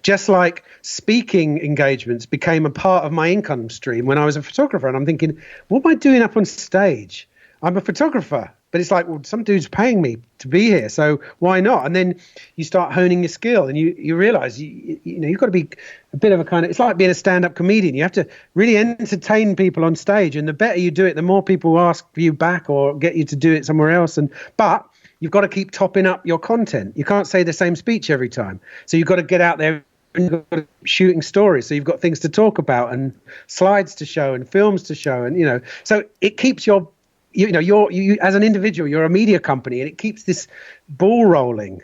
Just like speaking engagements became a part of my income stream when I was a photographer. And I'm thinking, what am I doing up on stage? I'm a photographer. But it's like, well, some dude's paying me to be here, so why not? And then you start honing your skill, and you realize you've got to be a bit of a kind of, it's like being a stand-up comedian. You have to really entertain people on stage, and the better you do it, the more people ask you back or get you to do it somewhere else. But you've got to keep topping up your content. You can't say the same speech every time. So you've got to get out there and you've got to shooting stories. So you've got things to talk about and slides to show and films to show, and so it keeps you as an individual, you're a media company, and it keeps this ball rolling,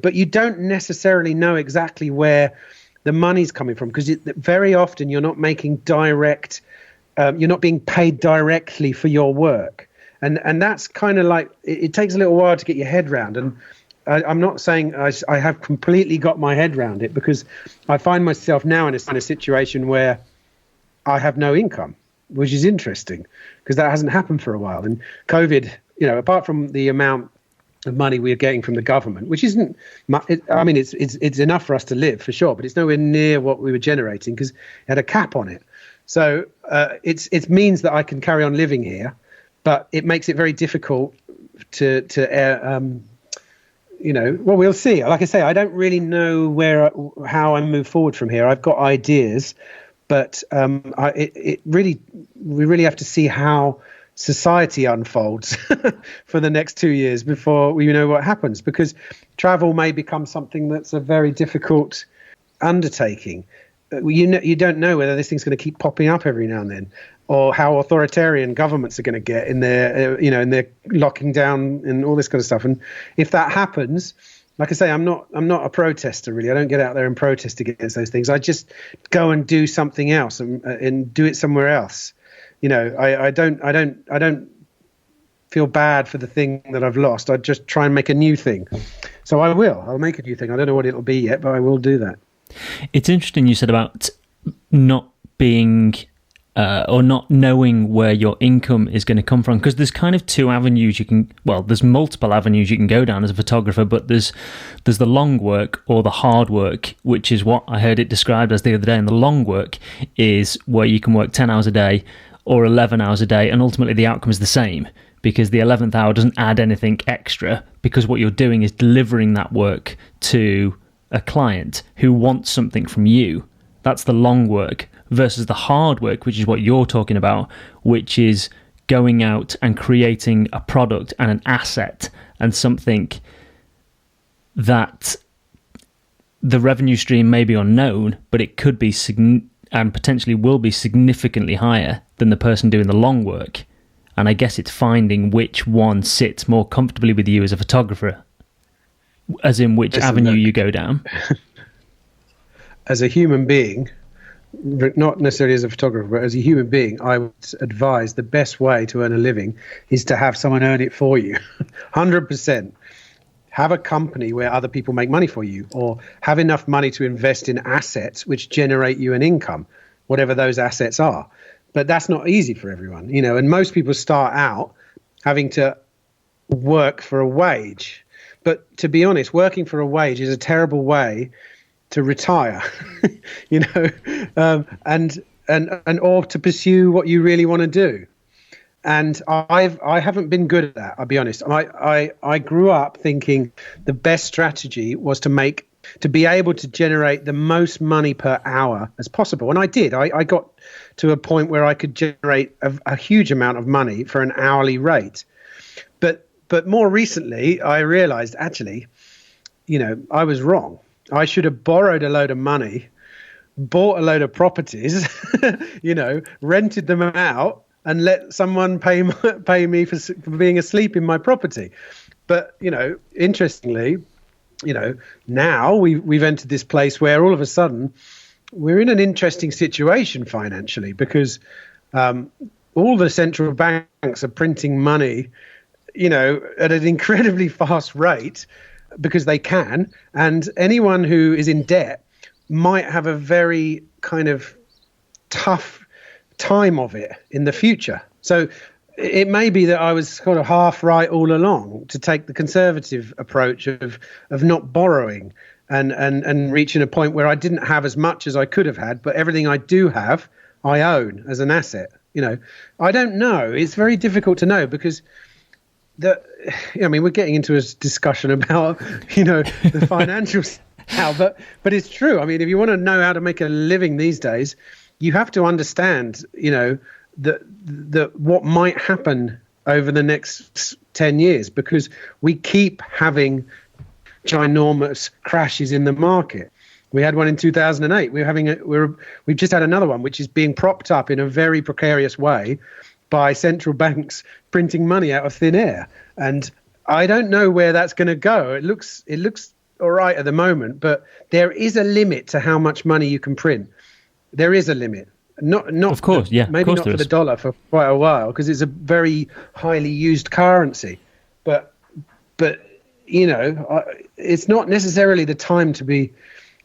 but you don't necessarily know exactly where the money's coming from, because very often you're not making direct, you're not being paid directly for your work. And that's kind of like, it takes a little while to get your head round. And I'm not saying I have completely got my head round it, because I find myself now in a situation where I have no income, which is interesting because that hasn't happened for a while. And COVID, apart from the amount of money we're getting from the government, which isn't, it's enough for us to live for sure, but it's nowhere near what we were generating because it had a cap on it. So it means that I can carry on living here, but it makes it very difficult well, we'll see. Like I say, I don't really know how I move forward from here. I've got ideas, but we really have to see how society unfolds for the next 2 years before we know what happens, because travel may become something that's a very difficult undertaking. You don't know whether this thing's going to keep popping up every now and then, or how authoritarian governments are going to get in their, in their locking down and all this kind of stuff. And if that happens, like I say, I'm not a protester really. I don't get out there and protest against those things. I just go and do something else and do it somewhere else. I don't feel bad for the thing that I've lost. I just try and make a new thing. So I'll make a new thing. I don't know what it'll be yet, but I will do that. It's interesting you said about not being or not knowing where your income is going to come from, because there's kind of two avenues there's multiple avenues you can go down as a photographer, but there's the long work or the hard work, which is what I heard it described as the other day. And the long work is where you can work 10 hours a day or 11 hours a day, and ultimately the outcome is the same, because the 11th hour doesn't add anything extra, because what you're doing is delivering that work to a client who wants something from you. That's the long work, versus the hard work, which is what you're talking about, which is going out and creating a product and an asset and something that the revenue stream may be unknown, but it could be and potentially will be significantly higher than the person doing the long work. And I guess it's finding which one sits more comfortably with you as a photographer, as in which avenue you go down. As a human being, not necessarily as a photographer, but as a human being, I would advise the best way to earn a living is to have someone earn it for you. 100%. Have a company where other people make money for you, or have enough money to invest in assets which generate you an income, whatever those assets are. But that's not easy for everyone, and most people start out having to work for a wage. But to be honest, working for a wage is a terrible way to retire, and or to pursue what you really want to do. And I haven't been good at that. I'll be honest. I grew up thinking the best strategy was to be able to generate the most money per hour as possible. And I did. I got to a point where I could generate a huge amount of money for an hourly rate. But more recently, I realized actually, I was wrong. I should have borrowed a load of money, bought a load of properties, rented them out, and let someone pay me for being asleep in my property. But, interestingly, now we've entered this place where all of a sudden we're in an interesting situation financially, because all the central banks are printing money, at an incredibly fast rate, because they can, and anyone who is in debt might have a very kind of tough time of it in the future. So it may be that I was sort of half right all along to take the conservative approach of not borrowing and reaching a point where I didn't have as much as I could have had, but everything I do have, I own as an asset. I don't know. It's very difficult to know, because we're getting into a discussion about, the financial now, but it's true. I mean, if you want to know how to make a living these days, you have to understand, that what might happen over the next 10 years, because we keep having ginormous crashes in the market. We had one in 2008. We've just had another one, which is being propped up in a very precarious way by central banks printing money out of thin air. And I don't know where that's going to go. It looks all right at the moment, but there is a limit to how much money you can print. There is a limit. Not of course, yeah. Maybe not for the dollar for quite a while, because it's a very highly used currency. But it's not necessarily the time to be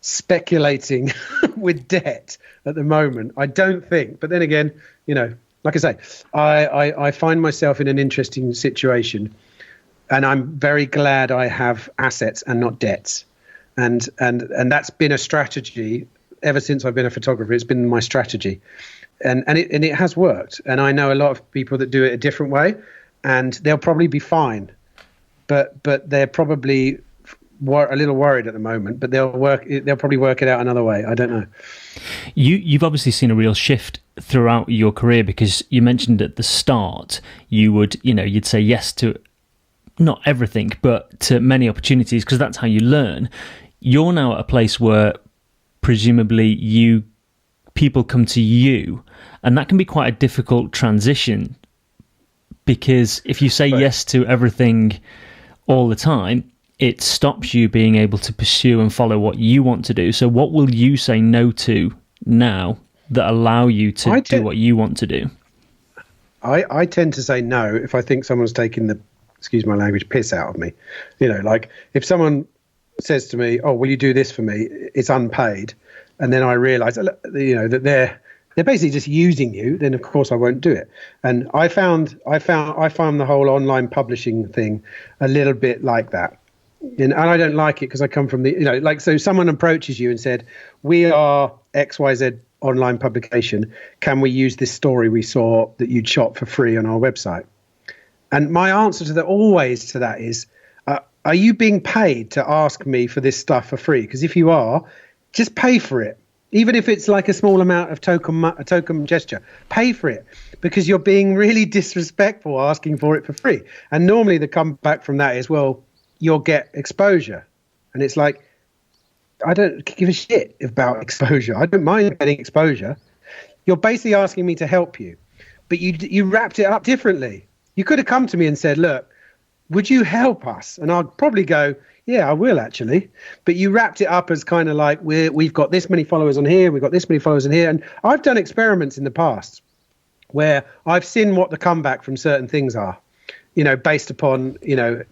speculating with debt at the moment. I don't think. But then again, like I say, I find myself in an interesting situation, and I'm very glad I have assets and not debts. And that's been a strategy ever since I've been a photographer. It's been my strategy, and it has worked. And I know a lot of people that do it a different way, and they'll probably be fine, but they're probably a little worried at the moment. But they'll probably work it out another way. I don't know. You've obviously seen a real shift throughout your career, because you mentioned at the start you'd say yes to not everything, but to many opportunities, because that's how you learn. You're now at a place where presumably people come to you, and that can be quite a difficult transition, because if you say yes to everything all the time, it stops you being able to pursue and follow what you want to do. So what will you say no to now that allow you to do what you want to do? I tend to say no if I think someone's taking the, excuse my language, piss out of me. Like if someone says to me, "Oh, will you do this for me?" It's unpaid, and then I realise, that they're basically just using you. Then of course I won't do it. And I found the whole online publishing thing a little bit like that, and I don't like it because I come from so someone approaches you and said, "We are XYZ online publication. Can we use this story we saw that you'd shot for free on our website?" And my answer to that is, are you being paid to ask me for this stuff for free? Because if you are, just pay for it. Even if it's like a small amount of token gesture, pay for it, because you're being really disrespectful asking for it for free. And normally the comeback from that is, well, you'll get exposure. And it's like, I don't give a shit about exposure. I don't mind getting exposure. You're basically asking me to help you, but you wrapped it up differently. You could have come to me and said, "Look, would you help us?" And I'll probably go, "Yeah, I will actually." But you wrapped it up as kind of like, we've got this many followers on here, we've got this many followers on here. And I've done experiments in the past where I've seen what the comeback from certain things are, based upon,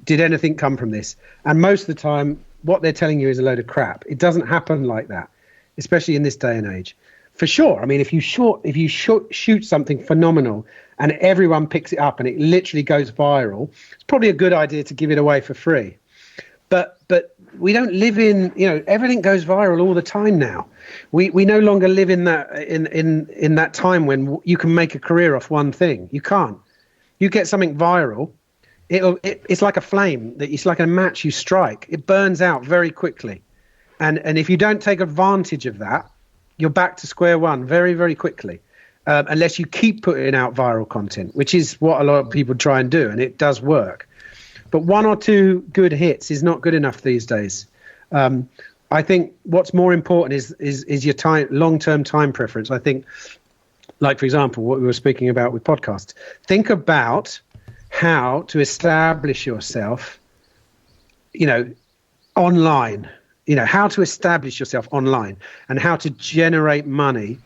did anything come from this? And most of the time, what they're telling you is a load of crap. It doesn't happen like that, especially in this day and age. For sure. I mean, if you shoot something phenomenal and everyone picks it up and it literally goes viral, it's probably a good idea to give it away for free. But we don't live in, everything goes viral all the time now. We no longer live in that in that time when you can make a career off one thing. You can't. You get something viral, it's like a flame, it's like a match you strike. It burns out very quickly. And if you don't take advantage of that, you're back to square one very, very quickly. Unless you keep putting out viral content, which is what a lot of people try and do, and it does work. But one or two good hits is not good enough these days. I think what's more important is your long-term time preference. I think, like, for example, what we were speaking about with podcasts, think about how to establish yourself, online, how to establish yourself online and how to generate money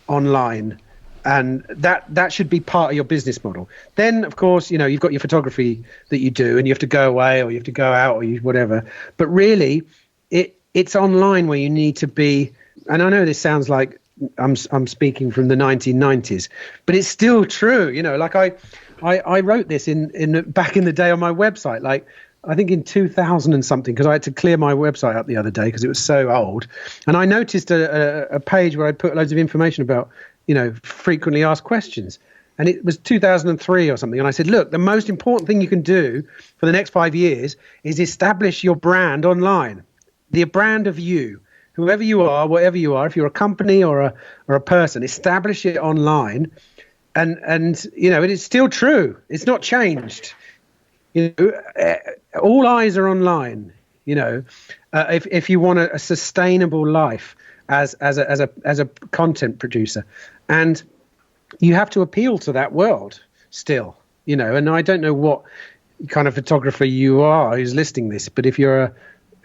online. And that should be part of your business model. Then, of course, you've got your photography that you do, and you have to go away or you have to go out or whatever. But really, it's online where you need to be. And I know this sounds like I'm speaking from the 1990s, but it's still true. Like I wrote this in back in the day on my website, like I think in 2000 and something, because I had to clear my website up the other day because it was so old. And I noticed a page where I put loads of information about, frequently asked questions. And it was 2003 or something. And I said, look, the most important thing you can do for the next 5 years is establish your brand online. The brand of you, whoever you are, whatever you are, if you're a company or a person, establish it online. And it is still true. It's not changed. All eyes are online. If you want a sustainable life as a content producer, and you have to appeal to that world still. And I don't know what kind of photographer you are who's listening this, but if you're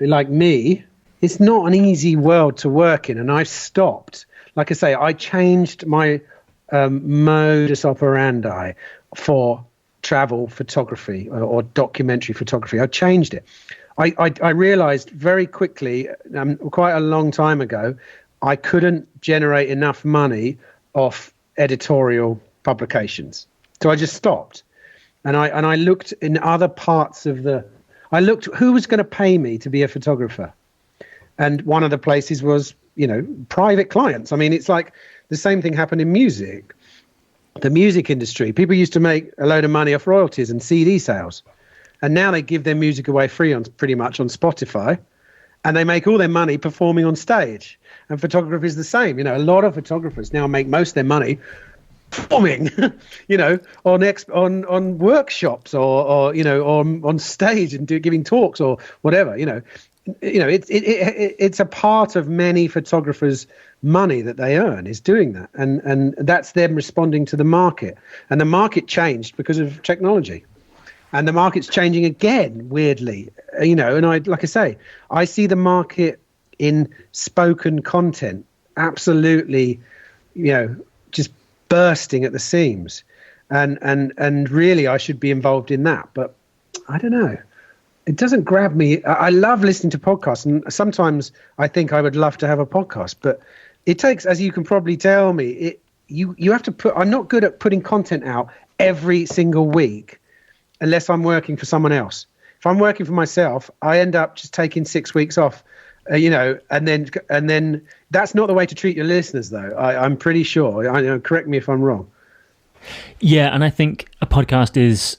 like me, it's not an easy world to work in. And I've stopped. Like I say, I changed my modus operandi for travel photography or documentary photography. I changed it. I realized very quickly, quite a long time ago, I couldn't generate enough money off editorial publications. So I just stopped. And I looked in other parts of I looked who was going to pay me to be a photographer. And one of the places was, private clients. I mean, it's like the same thing happened in music. The music industry, people used to make a load of money off royalties and CD sales. And now they give their music away free pretty much on Spotify. And they make all their money performing on stage. And photography is the same. A lot of photographers now make most of their money performing, on workshops or on stage and giving talks or whatever. It's a part of many photographers' money that they earn is doing that, and that's them responding to the market. And the market changed because of technology. And the market's changing again, weirdly, and I see the market in spoken content absolutely, just bursting at the seams. And really I should be involved in that. But I don't know. It doesn't grab me. I love listening to podcasts. And sometimes I think I would love to have a podcast. But it takes, as you can probably tell me, you have to I'm not good at putting content out every single week unless I'm working for someone else. If I'm working for myself, I end up just taking 6 weeks off, and then that's not the way to treat your listeners, though. I'm pretty sure. Correct me if I'm wrong. Yeah, and I think a podcast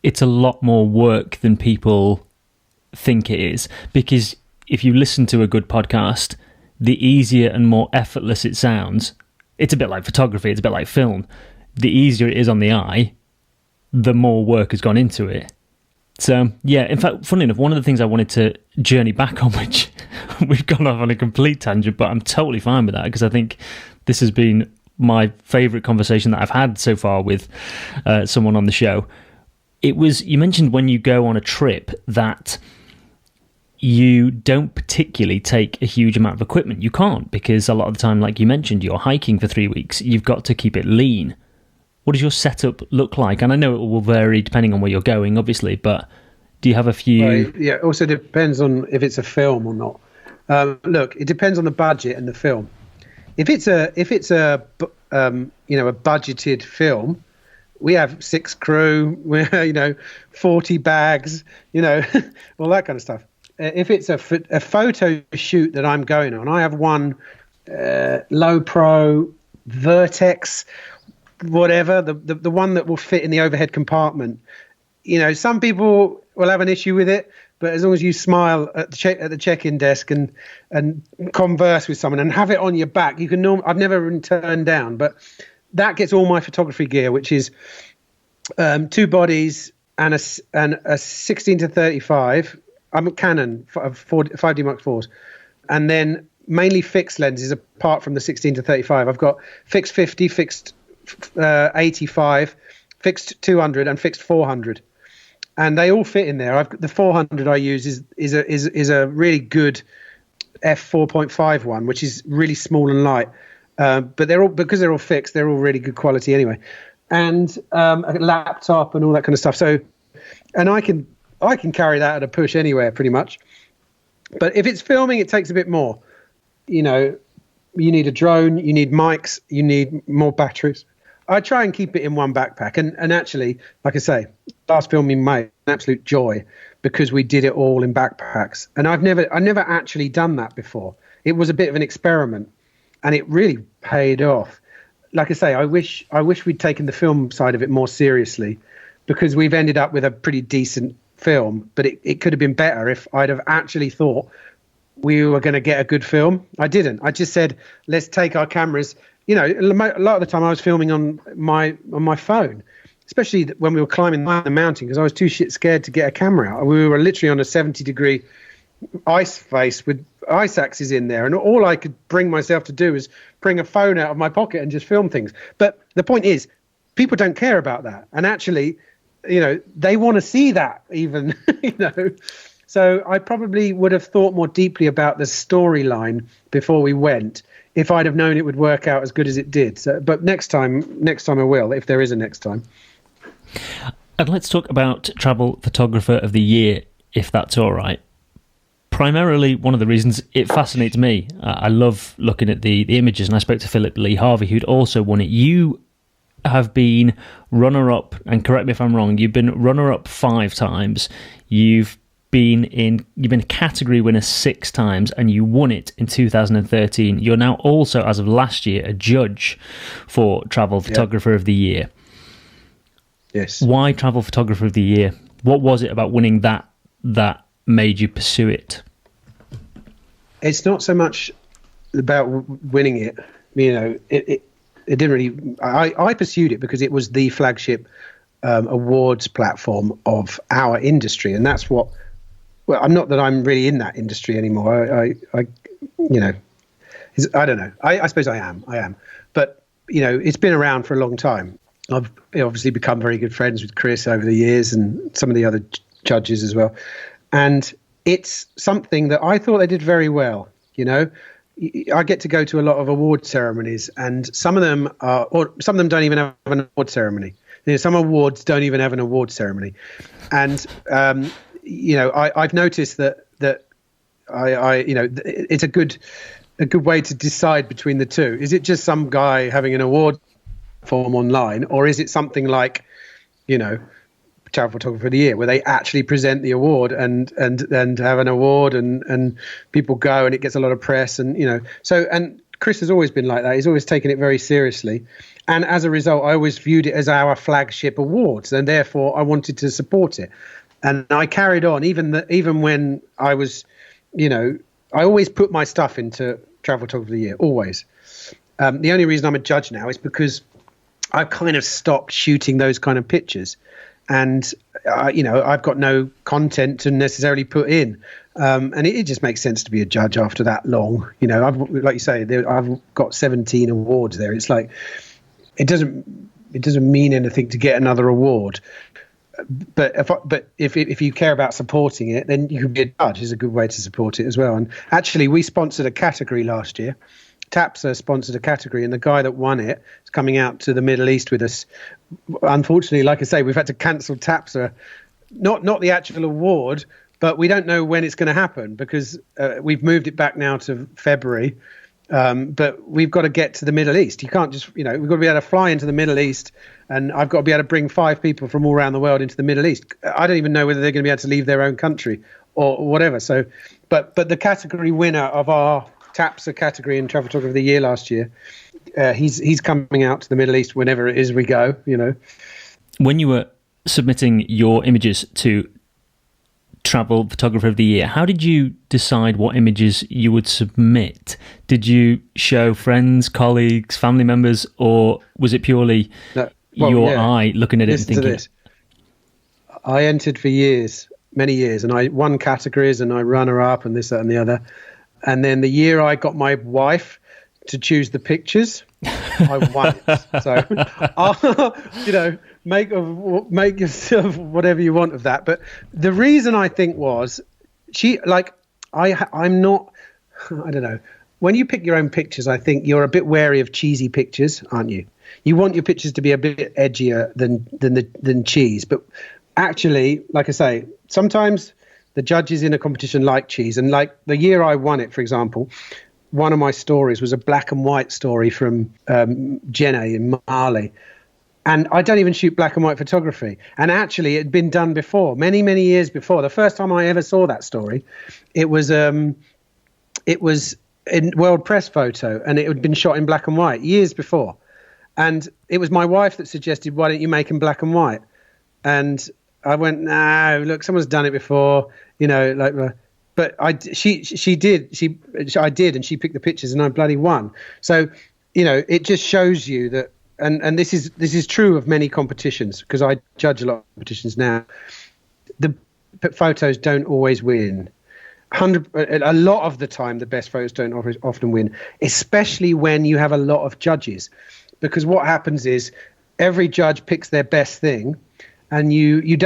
it's a lot more work than people think it is, because if you listen to a good podcast, the easier and more effortless it sounds. It's a bit like photography, it's a bit like film. The easier it is on the eye, the more work has gone into it. So, yeah, in fact, funny enough, one of the things I wanted to journey back on, which we've gone off on a complete tangent, but I'm totally fine with that, because I think this has been my favourite conversation that I've had so far with someone on the show. It was, you mentioned when you go on a trip that you don't particularly take a huge amount of equipment. You can't, because a lot of the time, like you mentioned, you're hiking for 3 weeks. You've got to keep it lean. What does your setup look like? And I know it will vary depending on where you're going, obviously, but do you have a few? Right. Yeah, it also depends on if it's a film or not. Look, it depends on the budget and the film. If it's a budgeted film, we have 6 crew, 40 bags, all that kind of stuff. If it's a photo shoot that I'm going on, I have one low pro Vertex, whatever, the one that will fit in the overhead compartment. Some people will have an issue with it, but as long as you smile at the check-in desk and converse with someone and have it on your back, you can. I've never been turned down, but that gets all my photography gear, which is 2 bodies and a 16 to 35. I'm a Canon 5D Mark IVs, and then mainly fixed lenses apart from the 16 to 35. I've got fixed 50, fixed 85, fixed 200, and fixed 400, and they all fit in there. The 400 I use is a really good f4.5 one, which is really small and light, but because they're all fixed, they're all really good quality anyway, and a laptop and all that kind of stuff. So, and I can carry that at a push anywhere pretty much. But if it's filming, it takes a bit more. You need a drone, you need mics, you need more batteries. I try and keep it in one backpack. And actually, like I say, last film we made, an absolute joy, because we did it all in backpacks. And I never actually done that before. It was a bit of an experiment, and it really paid off. Like I say, I wish we'd taken the film side of it more seriously, because we've ended up with a pretty decent film, but it could have been better if I'd have actually thought we were going to get a good film. I didn't. I just said, let's take our cameras. A lot of the time I was filming on my phone, especially when we were climbing the mountain, because I was too scared to get a camera out. We were literally on a 70-degree ice face with ice axes in there, and all I could bring myself to do is bring a phone out of my pocket and just film things. But the point is, people don't care about that, and actually, they want to see that even. So I probably would have thought more deeply about the storyline before we went, if I'd have known it would work out as good as it did. So, but next time I will, if there is a next time. I'd like to talk about Travel Photographer of the Year, if that's all right. primarily one of the reasons it fascinates me. I love looking at the images, and I spoke to Philip Lee Harvey, who'd also won it. You have been runner-up, and correct me if I'm wrong, you've been runner-up 5 times. You've been a category winner 6 times, and you won it in 2013. You're now also, as of last year, a judge for Travel Photographer of the Year. Yes. Why Travel Photographer of the Year? What was it about winning that made you pursue it? It's not so much about winning it. You know, it didn't really. I pursued it because it was the flagship awards platform of our industry, and that's what. Well, I'm not that I'm really in that industry anymore. I you know, I don't know. I suppose I am, but you know, it's been around for a long time. I've obviously become very good friends with Chris over the years, and some of the other judges as well. And it's something that I thought they did very well. You know, I get to go to a lot of award ceremonies, and some of them don't even have an award ceremony. You know, some awards don't even have an award ceremony, and you know, I've noticed that I you know, it's a good way to decide between the two. Is it just some guy having an award form online, or is it something like, you know, Travel Photographer of the Year, where they actually present the award and have an award and people go and it gets a lot of press, and you know, so, and Chris has always been like that. He's always taken it very seriously, and as a result I always viewed it as our flagship awards, and therefore I wanted to support it. And I carried on even when I was, you know, I always put my stuff into Travel Photographer of the Year, always. The only reason I'm a judge now is because I've kind of stopped shooting those kind of pictures, and you know, I've got no content to necessarily put in, and it just makes sense to be a judge after that long. You know, like you say, I've got 17 awards there. It's like it doesn't mean anything to get another award. But if you care about supporting it, then you can be a judge. Is a good way to support it as well. And actually, we sponsored a category last year. TAPSA sponsored a category, and the guy that won it is coming out to the Middle East with us. Unfortunately, like I say, we've had to cancel TAPSA, not the actual award, but we don't know when it's going to happen because we've moved it back now to February. But we've got to get to the Middle East. You can't just, you know, we've got to be able to fly into the Middle East, and I've got to be able to bring 5 people from all around the world into the Middle East. I don't even know whether they're going to be able to leave their own country or whatever. So, but the category winner of our TAPSA category in Travel Photographer of the Year last year, he's coming out to the Middle East whenever it is we go, you know. When you were submitting your images to Travel Photographer of the Year, how did you decide what images you would submit? Did you show friends, colleagues, family members, or was it purely your eye looking at it and thinking? I entered for many years, and I won categories and I runner-up and this, that and the other. And then the year I got my wife to choose the pictures, I won it. So, you know, make yourself whatever you want of that. But the reason I think was I'm not, I don't know. When you pick your own pictures, I think you're a bit wary of cheesy pictures, aren't you? You want your pictures to be a bit edgier than cheese. But actually, like I say, sometimes the judges in a competition like cheese. And like the year I won it, for example, one of my stories was a black and white story from Jenne in Mali. And I don't even shoot black and white photography. And actually, it had been done before, many, many years before. The first time I ever saw that story, it was in World Press Photo, and it had been shot in black and white years before. And it was my wife that suggested, why don't you make them black and white? And I went, no, look, someone's done it before, you know, like, but I did, and she picked the pictures, and I bloody won. So, you know, it just shows you that, and this is true of many competitions, because I judge a lot of competitions now. The photos don't always win. A lot of the time, the best photos don't often win, especially when you have a lot of judges, because what happens is every judge picks their best thing, and you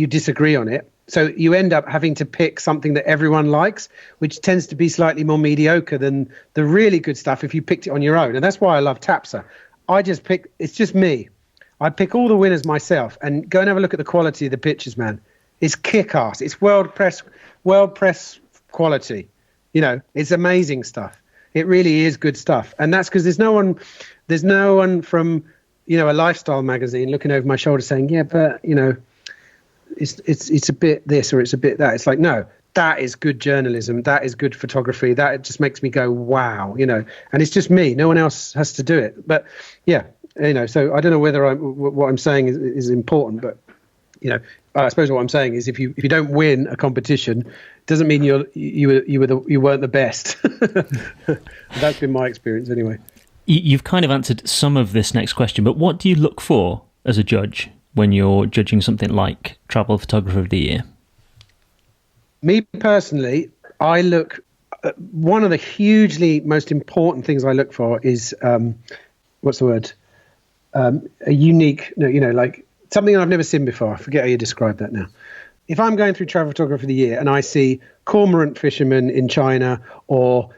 disagree on it. So you end up having to pick something that everyone likes, which tends to be slightly more mediocre than the really good stuff if you picked it on your own. And that's why I love TAPSA. It's just me. I pick all the winners myself, and go and have a look at the quality of the pictures, man. It's kick-ass. It's World Press world press quality. You know, it's amazing stuff. It really is good stuff. And that's because there's no one from, you know, a lifestyle magazine looking over my shoulder saying, yeah, but, you know, it's a bit this or it's a bit that. It's like, no, that is good journalism. That is good photography. That just makes me go, wow, you know, and it's just me. No one else has to do it. But yeah, you know, so I don't know whether what I'm saying is important, but, you know, I suppose what I'm saying is if you don't win a competition, doesn't mean you weren't the best. That's been my experience anyway. You've kind of answered some of this next question, but what do you look for as a judge when you're judging something like Travel Photographer of the Year? Me personally, I look. One of the hugely most important things I look for is what's the word? A unique, you know, like something I've never seen before. I forget how you describe that now. If I'm going through Travel Photographer of the Year and I see cormorant fishermen in China or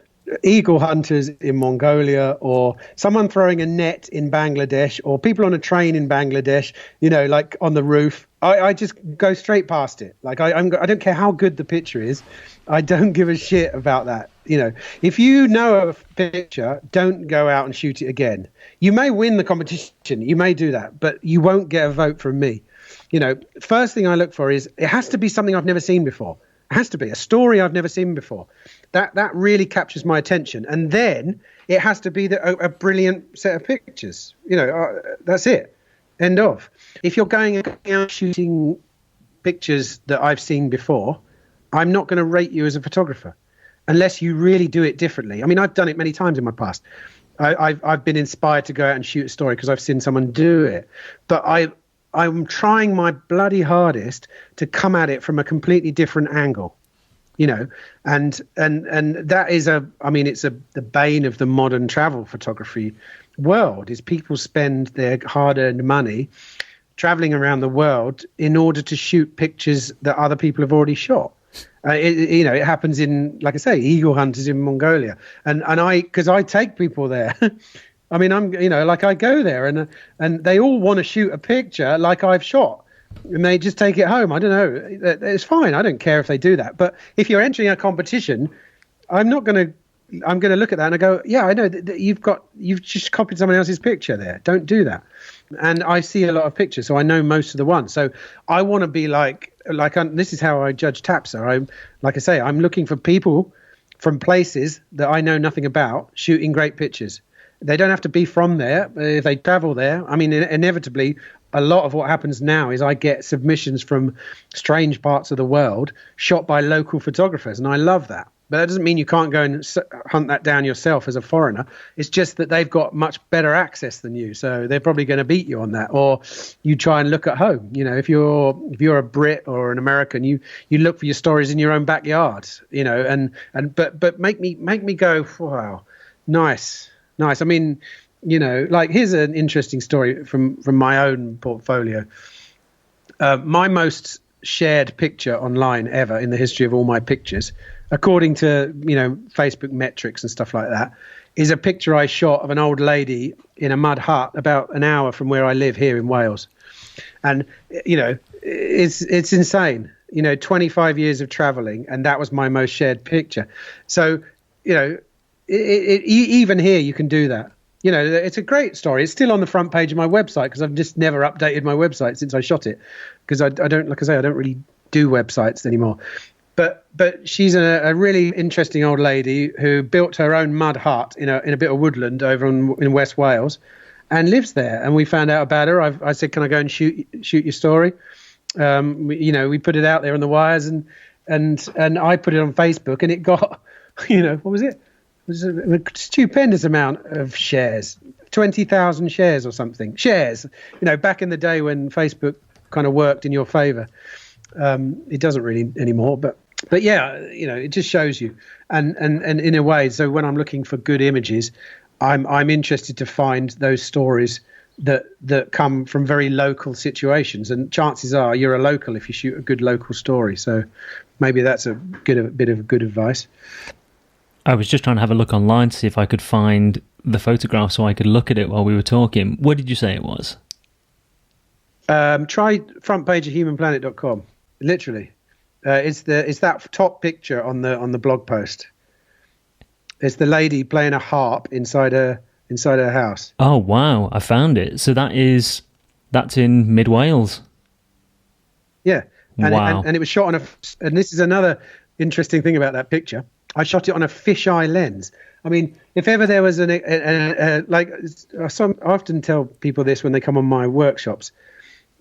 eagle hunters in Mongolia or someone throwing a net in Bangladesh or people on a train in Bangladesh, you know, like on the roof, I just go straight past it. Like I don't care how good the picture is. I don't give a shit about that. You know, if you know a picture, don't go out and shoot it again. You may win the competition. You may do that, but you won't get a vote from me. You know, first thing I look for is it has to be something I've never seen before. It has to be a story I've never seen before. That really captures my attention. And then it has to be a brilliant set of pictures. You know, that's it. End of. If you're going out shooting pictures that I've seen before, I'm not going to rate you as a photographer unless you really do it differently. I mean, I've done it many times in my past. I've been inspired to go out and shoot a story because I've seen someone do it. But I'm trying my bloody hardest to come at it from a completely different angle, you know, and that is the bane of the modern travel photography world is people spend their hard-earned money traveling around the world in order to shoot pictures that other people have already shot. It happens in, like I say, eagle hunters in Mongolia, and because I take people there. I mean, I go there and they all want to shoot a picture like I've shot and they just take it home. I don't know. It's fine. I don't care if they do that. But if you're entering a competition, I'm going to look at that and I go, yeah, I know that you've just copied someone else's picture there. Don't do that. And I see a lot of pictures, so I know most of the ones. So I want to be this is how I judge TAPSA. I'm looking for people from places that I know nothing about shooting great pictures. They don't have to be from there. If they travel there, I mean, inevitably, a lot of what happens now is I get submissions from strange parts of the world shot by local photographers, and I love that. But that doesn't mean you can't go and hunt that down yourself as a foreigner. It's just that they've got much better access than you, so they're probably going to beat you on that. Or you try and look at home. You know, if you're a Brit or an American, you look for your stories in your own backyard. You know, but make me go, wow, nice. I mean, you know, like here's an interesting story from my own portfolio. My most shared picture online ever in the history of all my pictures, according to, you know, Facebook metrics and stuff like that, is a picture I shot of an old lady in a mud hut about an hour from where I live here in Wales. And, you know, it's insane. You know, 25 years of traveling, and that was my most shared picture. So, you know, even here you can do that. You know, it's a great story. It's still on the front page of my website because I've just never updated my website since I shot it, because I don't, like I say, I don't really do websites anymore. But she's a really interesting old lady who built her own mud hut in a bit of woodland over in West Wales, and lives there. And we found out about her. I said, can I go and shoot your story? We put it out there on the wires, and I put it on Facebook, and it got, you know, what was it? It was a stupendous amount of shares, 20,000 shares or something. Shares, you know, back in the day when Facebook kind of worked in your favor. It doesn't really anymore, but yeah, you know, it just shows you. And in a way, so when I'm looking for good images, I'm interested to find those stories that come from very local situations. And chances are you're a local if you shoot a good local story. So maybe that's a bit of good advice. I was just trying to have a look online to see if I could find the photograph so I could look at it while we were talking. What did you say it was? Try front page of humanplanet.com. Literally. It's that top picture on the blog post. It's the lady playing a harp inside her house. Oh wow, I found it. So that's in mid Wales. Yeah. And Wow. and it was shot and this is another interesting thing about that picture. I shot it on a fisheye lens. I mean, if ever there was I often tell people this when they come on my workshops,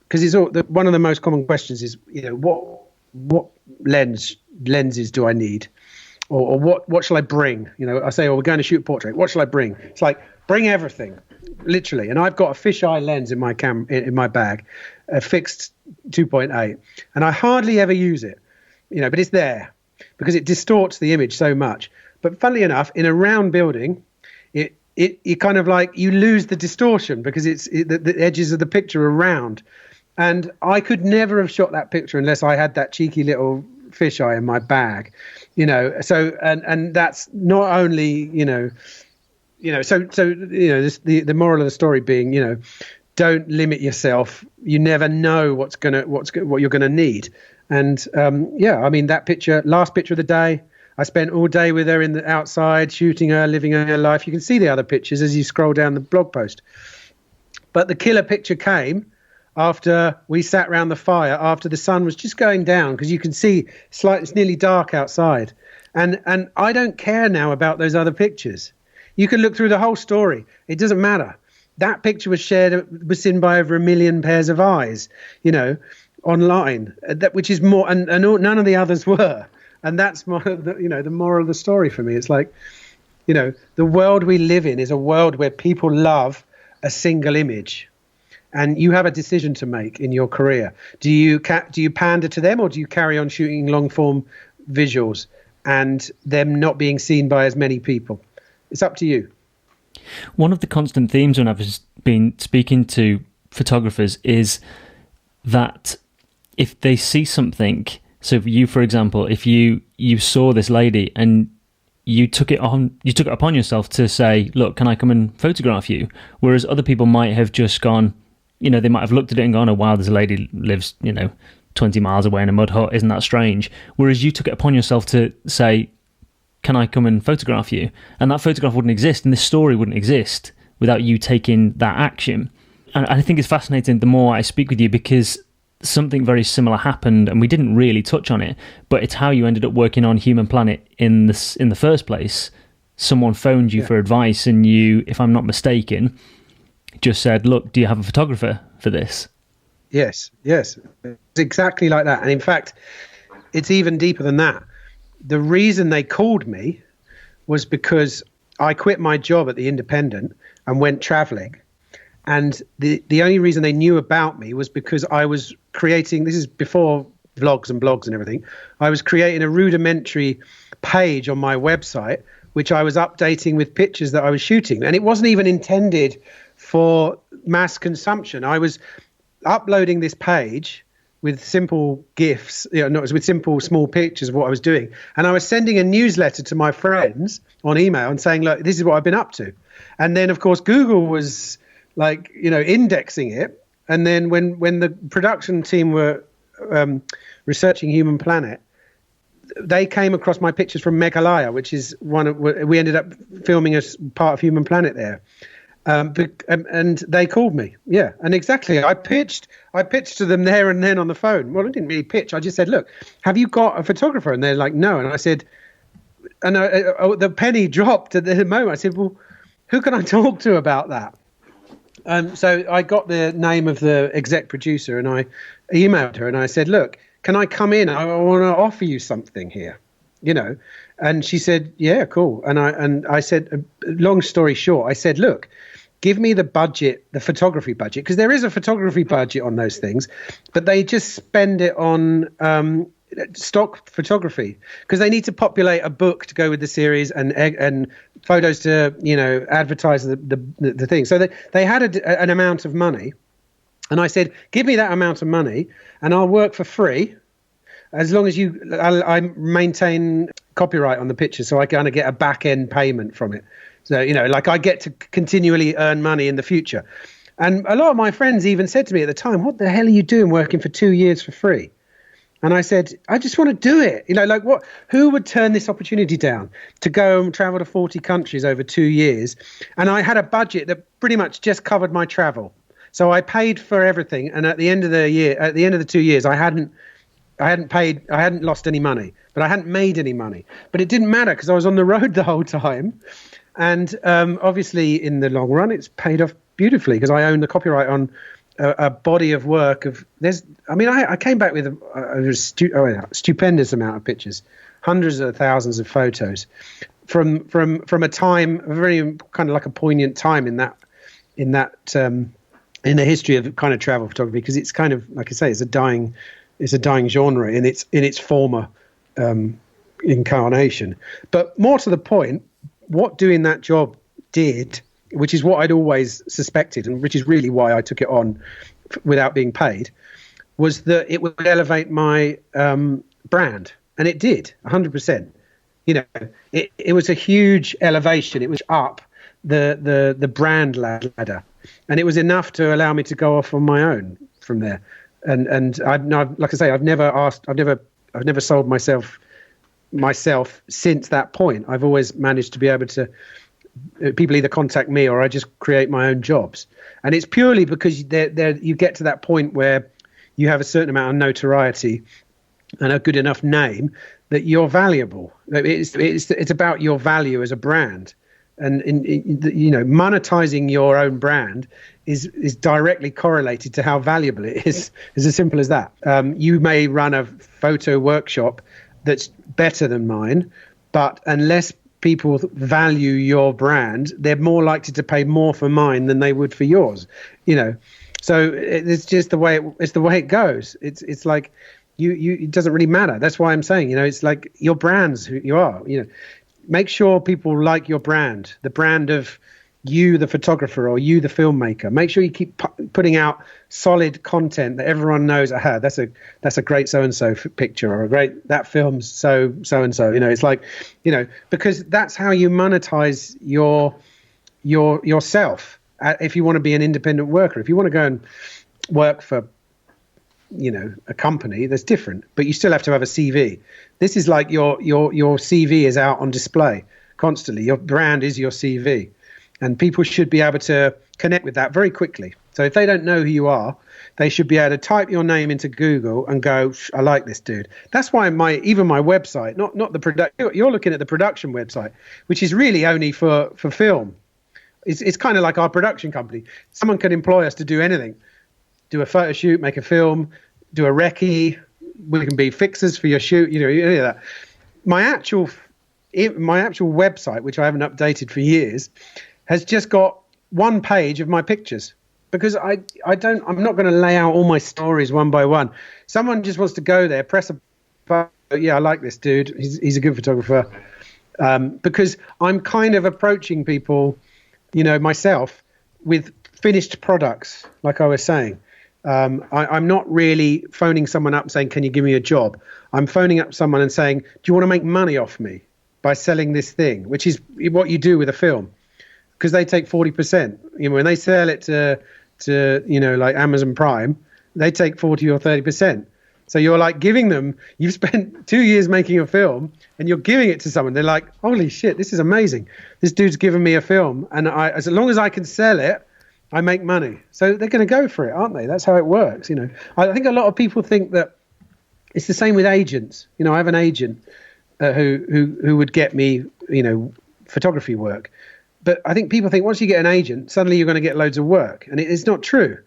because one of the most common questions is, what lenses do I need, or what shall I bring? I say, we're going to shoot a portrait. What shall I bring? It's like, bring everything, literally. And I've got a fisheye lens in my in my bag, a fixed 2.8, and I hardly ever use it, but it's there because it distorts the image so much. But funnily enough, in a round building, it kind of like you lose the distortion because the edges of the picture are round. And I could never have shot that picture unless I had that cheeky little fisheye in my bag, So and that's not only the moral of the story being, don't limit yourself. You never know what you're gonna need. And that picture, last picture of the day, I spent all day with her in the outside, shooting her, living her life. You can see the other pictures as you scroll down the blog post. But the killer picture came after we sat around the fire, after the sun was just going down, because you can see it's nearly dark outside. And I don't care now about those other pictures. You can look through the whole story. It doesn't matter. That picture was seen by over 1 million pairs of eyes, online, which is more, and none of the others were. And that's the moral of the story for me. It's like, the world we live in is a world where people love a single image, and you have a decision to make in your career. Do you pander to them, or do you carry on shooting long form visuals and them not being seen by as many people? It's up to you. One of the constant themes when I've been speaking to photographers is that if they see something, so for you, for example, if you saw this lady and you took it upon yourself to say, look, can I come and photograph you? Whereas other people might have just gone, they might have looked at it and gone, oh wow, there's a lady lives, 20 miles away in a mud hut. Isn't that strange? Whereas you took it upon yourself to say, can I come and photograph you? And that photograph wouldn't exist, and this story wouldn't exist without you taking that action. And I think it's fascinating the more I speak with you, because something very similar happened, and we didn't really touch on it, but it's how you ended up working on Human Planet in the first place. Someone phoned you for advice, and you, if I'm not mistaken, just said, look, do you have a photographer for this? Yes, it's exactly like that. And in fact, it's even deeper than that. The reason they called me was because I quit my job at the Independent and went traveling. And the only reason they knew about me was because I was creating, this is before vlogs and blogs and everything, I was creating a rudimentary page on my website, which I was updating with pictures that I was shooting. And it wasn't even intended for mass consumption. I was uploading this page with simple GIFs, with simple small pictures of what I was doing. And I was sending a newsletter to my friends on email and saying, look, this is what I've been up to. And then, of course, Google was indexing it. And then when the production team were researching Human Planet, they came across my pictures from Meghalaya, which is we ended up filming as part of Human Planet there. And they called me. Yeah. And exactly. I pitched to them there and then on the phone. Well, I didn't really pitch. I just said, look, have you got a photographer? And they're like, no. And I said, and the penny dropped at the moment. I said, well, who can I talk to about that? So I got the name of the exec producer and I emailed her and I said, look, can I come in? I want to offer you something here, And she said, yeah, cool. And I said, long story short, I said, look, give me the budget, the photography budget, because there is a photography budget on those things, but they just spend it on stock photography because they need to populate a book to go with the series and photos to advertise the thing. So they had an amount of money, and I said, give me that amount of money, and I'll work for free as long as I maintain copyright on the picture, so I kind of get a back end payment from it. So, I get to continually earn money in the future. And a lot of my friends even said to me at the time, what the hell are you doing working for 2 years for free? And I said, I just want to do it. Like what? Who would turn this opportunity down to go and travel to 40 countries over 2 years? And I had a budget that pretty much just covered my travel. So I paid for everything. And at the end of the 2 years, I hadn't lost any money, but I hadn't made any money. But it didn't matter because I was on the road the whole time. And obviously, in the long run, it's paid off beautifully because I own the copyright on a body of work I came back with a stupendous amount of pictures, hundreds of thousands of photos from a time, a very kind of like a poignant time in the history of kind of travel photography, because it's kind of, like I say, it's a dying genre in its former incarnation. But more to the point, what doing that job did, which is what I'd always suspected, and which is really why I took it on without being paid, was that it would elevate my brand. And it did, 100%. It was a huge elevation. It was up the brand ladder. And it was enough to allow me to go off on my own from there. And like I say, I've never sold myself since that point. I've always managed to be able to, people either contact me or I just create my own jobs. And it's purely because you get to that point where you have a certain amount of notoriety and a good enough name that you're valuable. It's about your value as a brand. And monetizing your own brand is directly correlated to how valuable it is. It's as simple as that. You may run a photo workshop that's better than mine, but unless people value your brand, they're more likely to pay more for mine than they would for yours. So it's just the way it goes. It's like it doesn't really matter. That's why I'm saying, it's like your brand's who you are. Make sure people like your brand, the brand of you, the photographer, or you, the filmmaker. Make sure you keep putting out solid content that everyone knows. Aha, that's a great so-and-so picture, or that film's so-and-so. It's like, because that's how you monetize yourself. If you want to be an independent worker, if you want to go and work for, a company, that's different, but you still have to have a CV. This is like your CV is out on display constantly. Your brand is your CV, and people should be able to connect with that very quickly. So if they don't know who you are, they should be able to type your name into Google and go, I like this dude. That's why even my website, not the product. You're looking at the production website, which is really only for film. It's kind of like our production company. Someone can employ us to do anything. Do a photo shoot, make a film, do a recce. We can be fixers for your shoot, any of that. My actual website, which I haven't updated for years, has just got one page of my pictures, because I'm not going to lay out all my stories one by one. Someone just wants to go there, press a button. Yeah, I like this dude. He's a good photographer. Because I'm kind of approaching people, myself, with finished products, like I was saying. I'm not really phoning someone up and saying, can you give me a job? I'm phoning up someone and saying, do you want to make money off me by selling this thing, which is what you do with a film, because they take 40%. When they sell it to like Amazon Prime, they take 40 or 30%. So you're like giving them, you've spent 2 years making a film and you're giving it to someone. They're like, holy shit, this is amazing. This dude's given me a film, and as long as I can sell it, I make money. So they're going to go for it, aren't they? That's how it works. I think a lot of people think that it's the same with agents. I have an agent who would get me, photography work. But I think people think once you get an agent, suddenly you're going to get loads of work. And it's not true.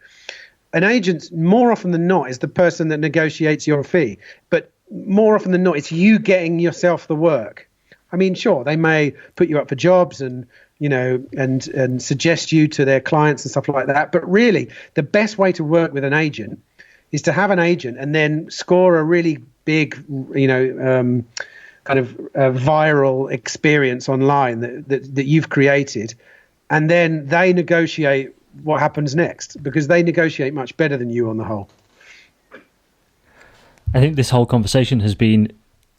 An agent, more often than not, is the person that negotiates your fee. But more often than not, it's you getting yourself the work. I mean, sure, they may put you up for jobs and and suggest you to their clients and stuff like that. But really, the best way to work with an agent is to have an agent and then score a really big, kind of viral experience online that you've created. And then they negotiate what happens next, because they negotiate much better than you on the whole. I think this whole conversation has been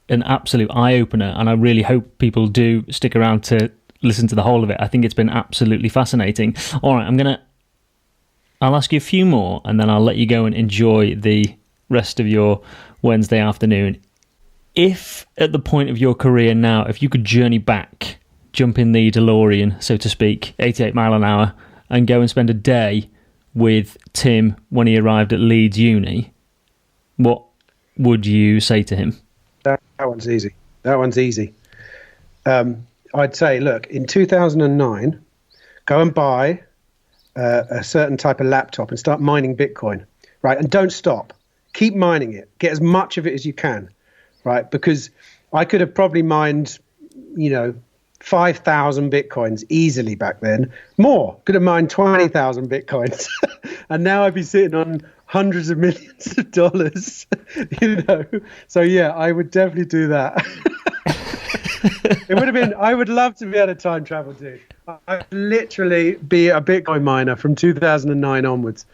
an absolute eye-opener, and I really hope people do stick around to listen to the whole of it. I think it's been absolutely fascinating. All right, I'll ask you a few more, and then I'll let you go and enjoy the rest of your Wednesday afternoon. If at the point of your career now, if you could journey back, jump in the DeLorean, so to speak, 88 mile an hour, and go and spend a day with Tim when he arrived at Leeds Uni, what would you say to him? That one's easy. I'd say, look, in 2009, go and buy a certain type of laptop and start mining Bitcoin, right? And don't stop. Keep mining it. Get as much of it as you can, right? Because I could have probably mined, 5,000 Bitcoins easily back then. More. Could have mined 20,000 Bitcoins. And now I'd be sitting on hundreds of millions of dollars, So, yeah, I would definitely do that. It would have been, I would love to be able to time travel, dude. I'd literally be a Bitcoin miner from 2009 onwards.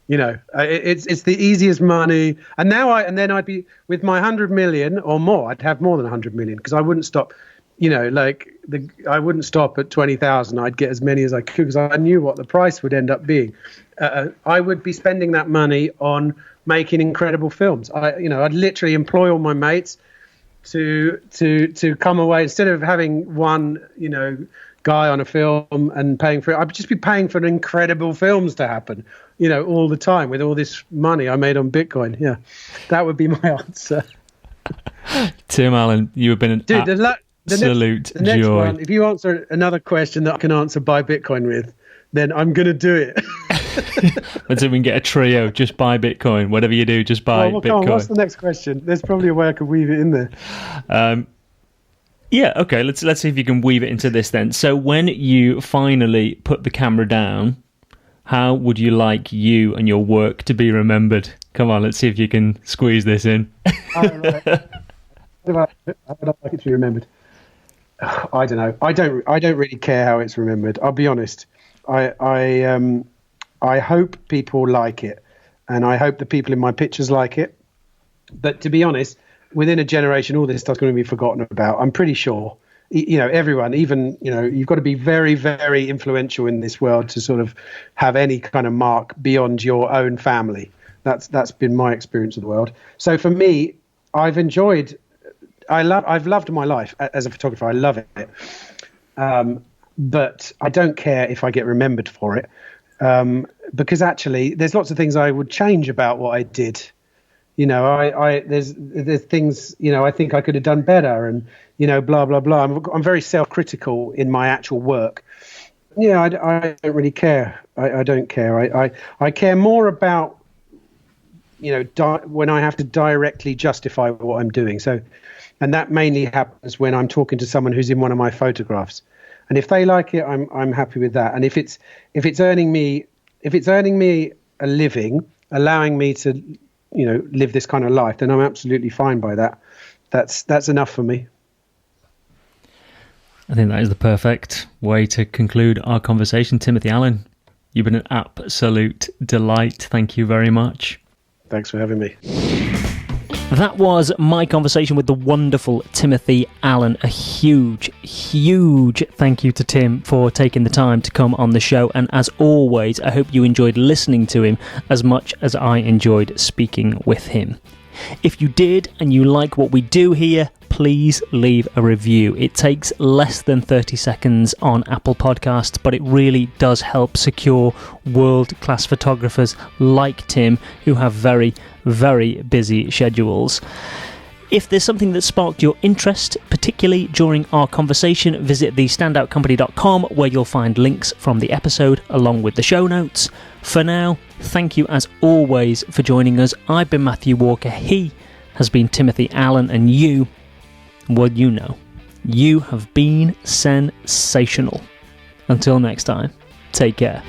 It's the easiest money. And then I'd be with my 100 million or more. I'd have more than 100 million because I wouldn't stop. I wouldn't stop at 20,000. I'd get as many as I could because I knew what the price would end up being. I would be spending that money on making incredible films. I'd literally employ all my mates to come away instead of having one, guy on a film and paying for it. I'd just be paying for incredible films to happen, all the time with all this money I made on Bitcoin. Yeah, that would be my answer. Tim Allen, you have been an absolute the next joy. One, if you answer another question that I can answer buy Bitcoin with, then I'm going to do it. Let's see if we can get a trio. Just buy Bitcoin. Whatever you do, just buy Bitcoin. Come on, what's the next question? There's probably a way I could weave it in there. Yeah, okay, let's see if you can weave it into this then. So when you finally put the camera down, how would you like you and your work to be remembered? Come on, let's see if you can squeeze this in. How would I like it to be remembered? I don't know. I don't really care how it's remembered. I'll be honest. I hope people like it, and I hope the people in my pictures like it. But to be honest, within a generation, all this stuff's going to be forgotten about. I'm pretty sure. Everyone, even, you've got to be very, very influential in this world to sort of have any kind of mark beyond your own family. That's been my experience of the world. So for me, I've loved my life as a photographer. I love it. But I don't care if I get remembered for it. Because actually there's lots of things I would change about what I did. There's things, I think I could have done better and, blah, blah, blah. I'm very self-critical in my actual work. I don't really care. I don't care. I care more about, when I have to directly justify what I'm doing. So, and that mainly happens when I'm talking to someone who's in one of my photographs. And if they like it, I'm happy with that. And if it's earning me a living, allowing me to, live this kind of life, then I'm absolutely fine by that. That's enough for me. I think that is the perfect way to conclude our conversation. Timothy Allen, you've been an absolute delight. Thank you very much. Thanks for having me. That was my conversation with the wonderful Timothy Allen. A huge, huge thank you to Tim for taking the time to come on the show. And as always, I hope you enjoyed listening to him as much as I enjoyed speaking with him. If you did and you like what we do here, please leave a review. It takes less than 30 seconds on Apple Podcasts, but it really does help secure world-class photographers like Tim, who have very, very busy schedules. If there's something that sparked your interest, particularly during our conversation, visit thestandoutcompany.com, where you'll find links from the episode along with the show notes. For now, thank you as always for joining us. I've been Matthew Walker, he has been Timothy Allen, and you, well, you have been sensational. Until next time, take care.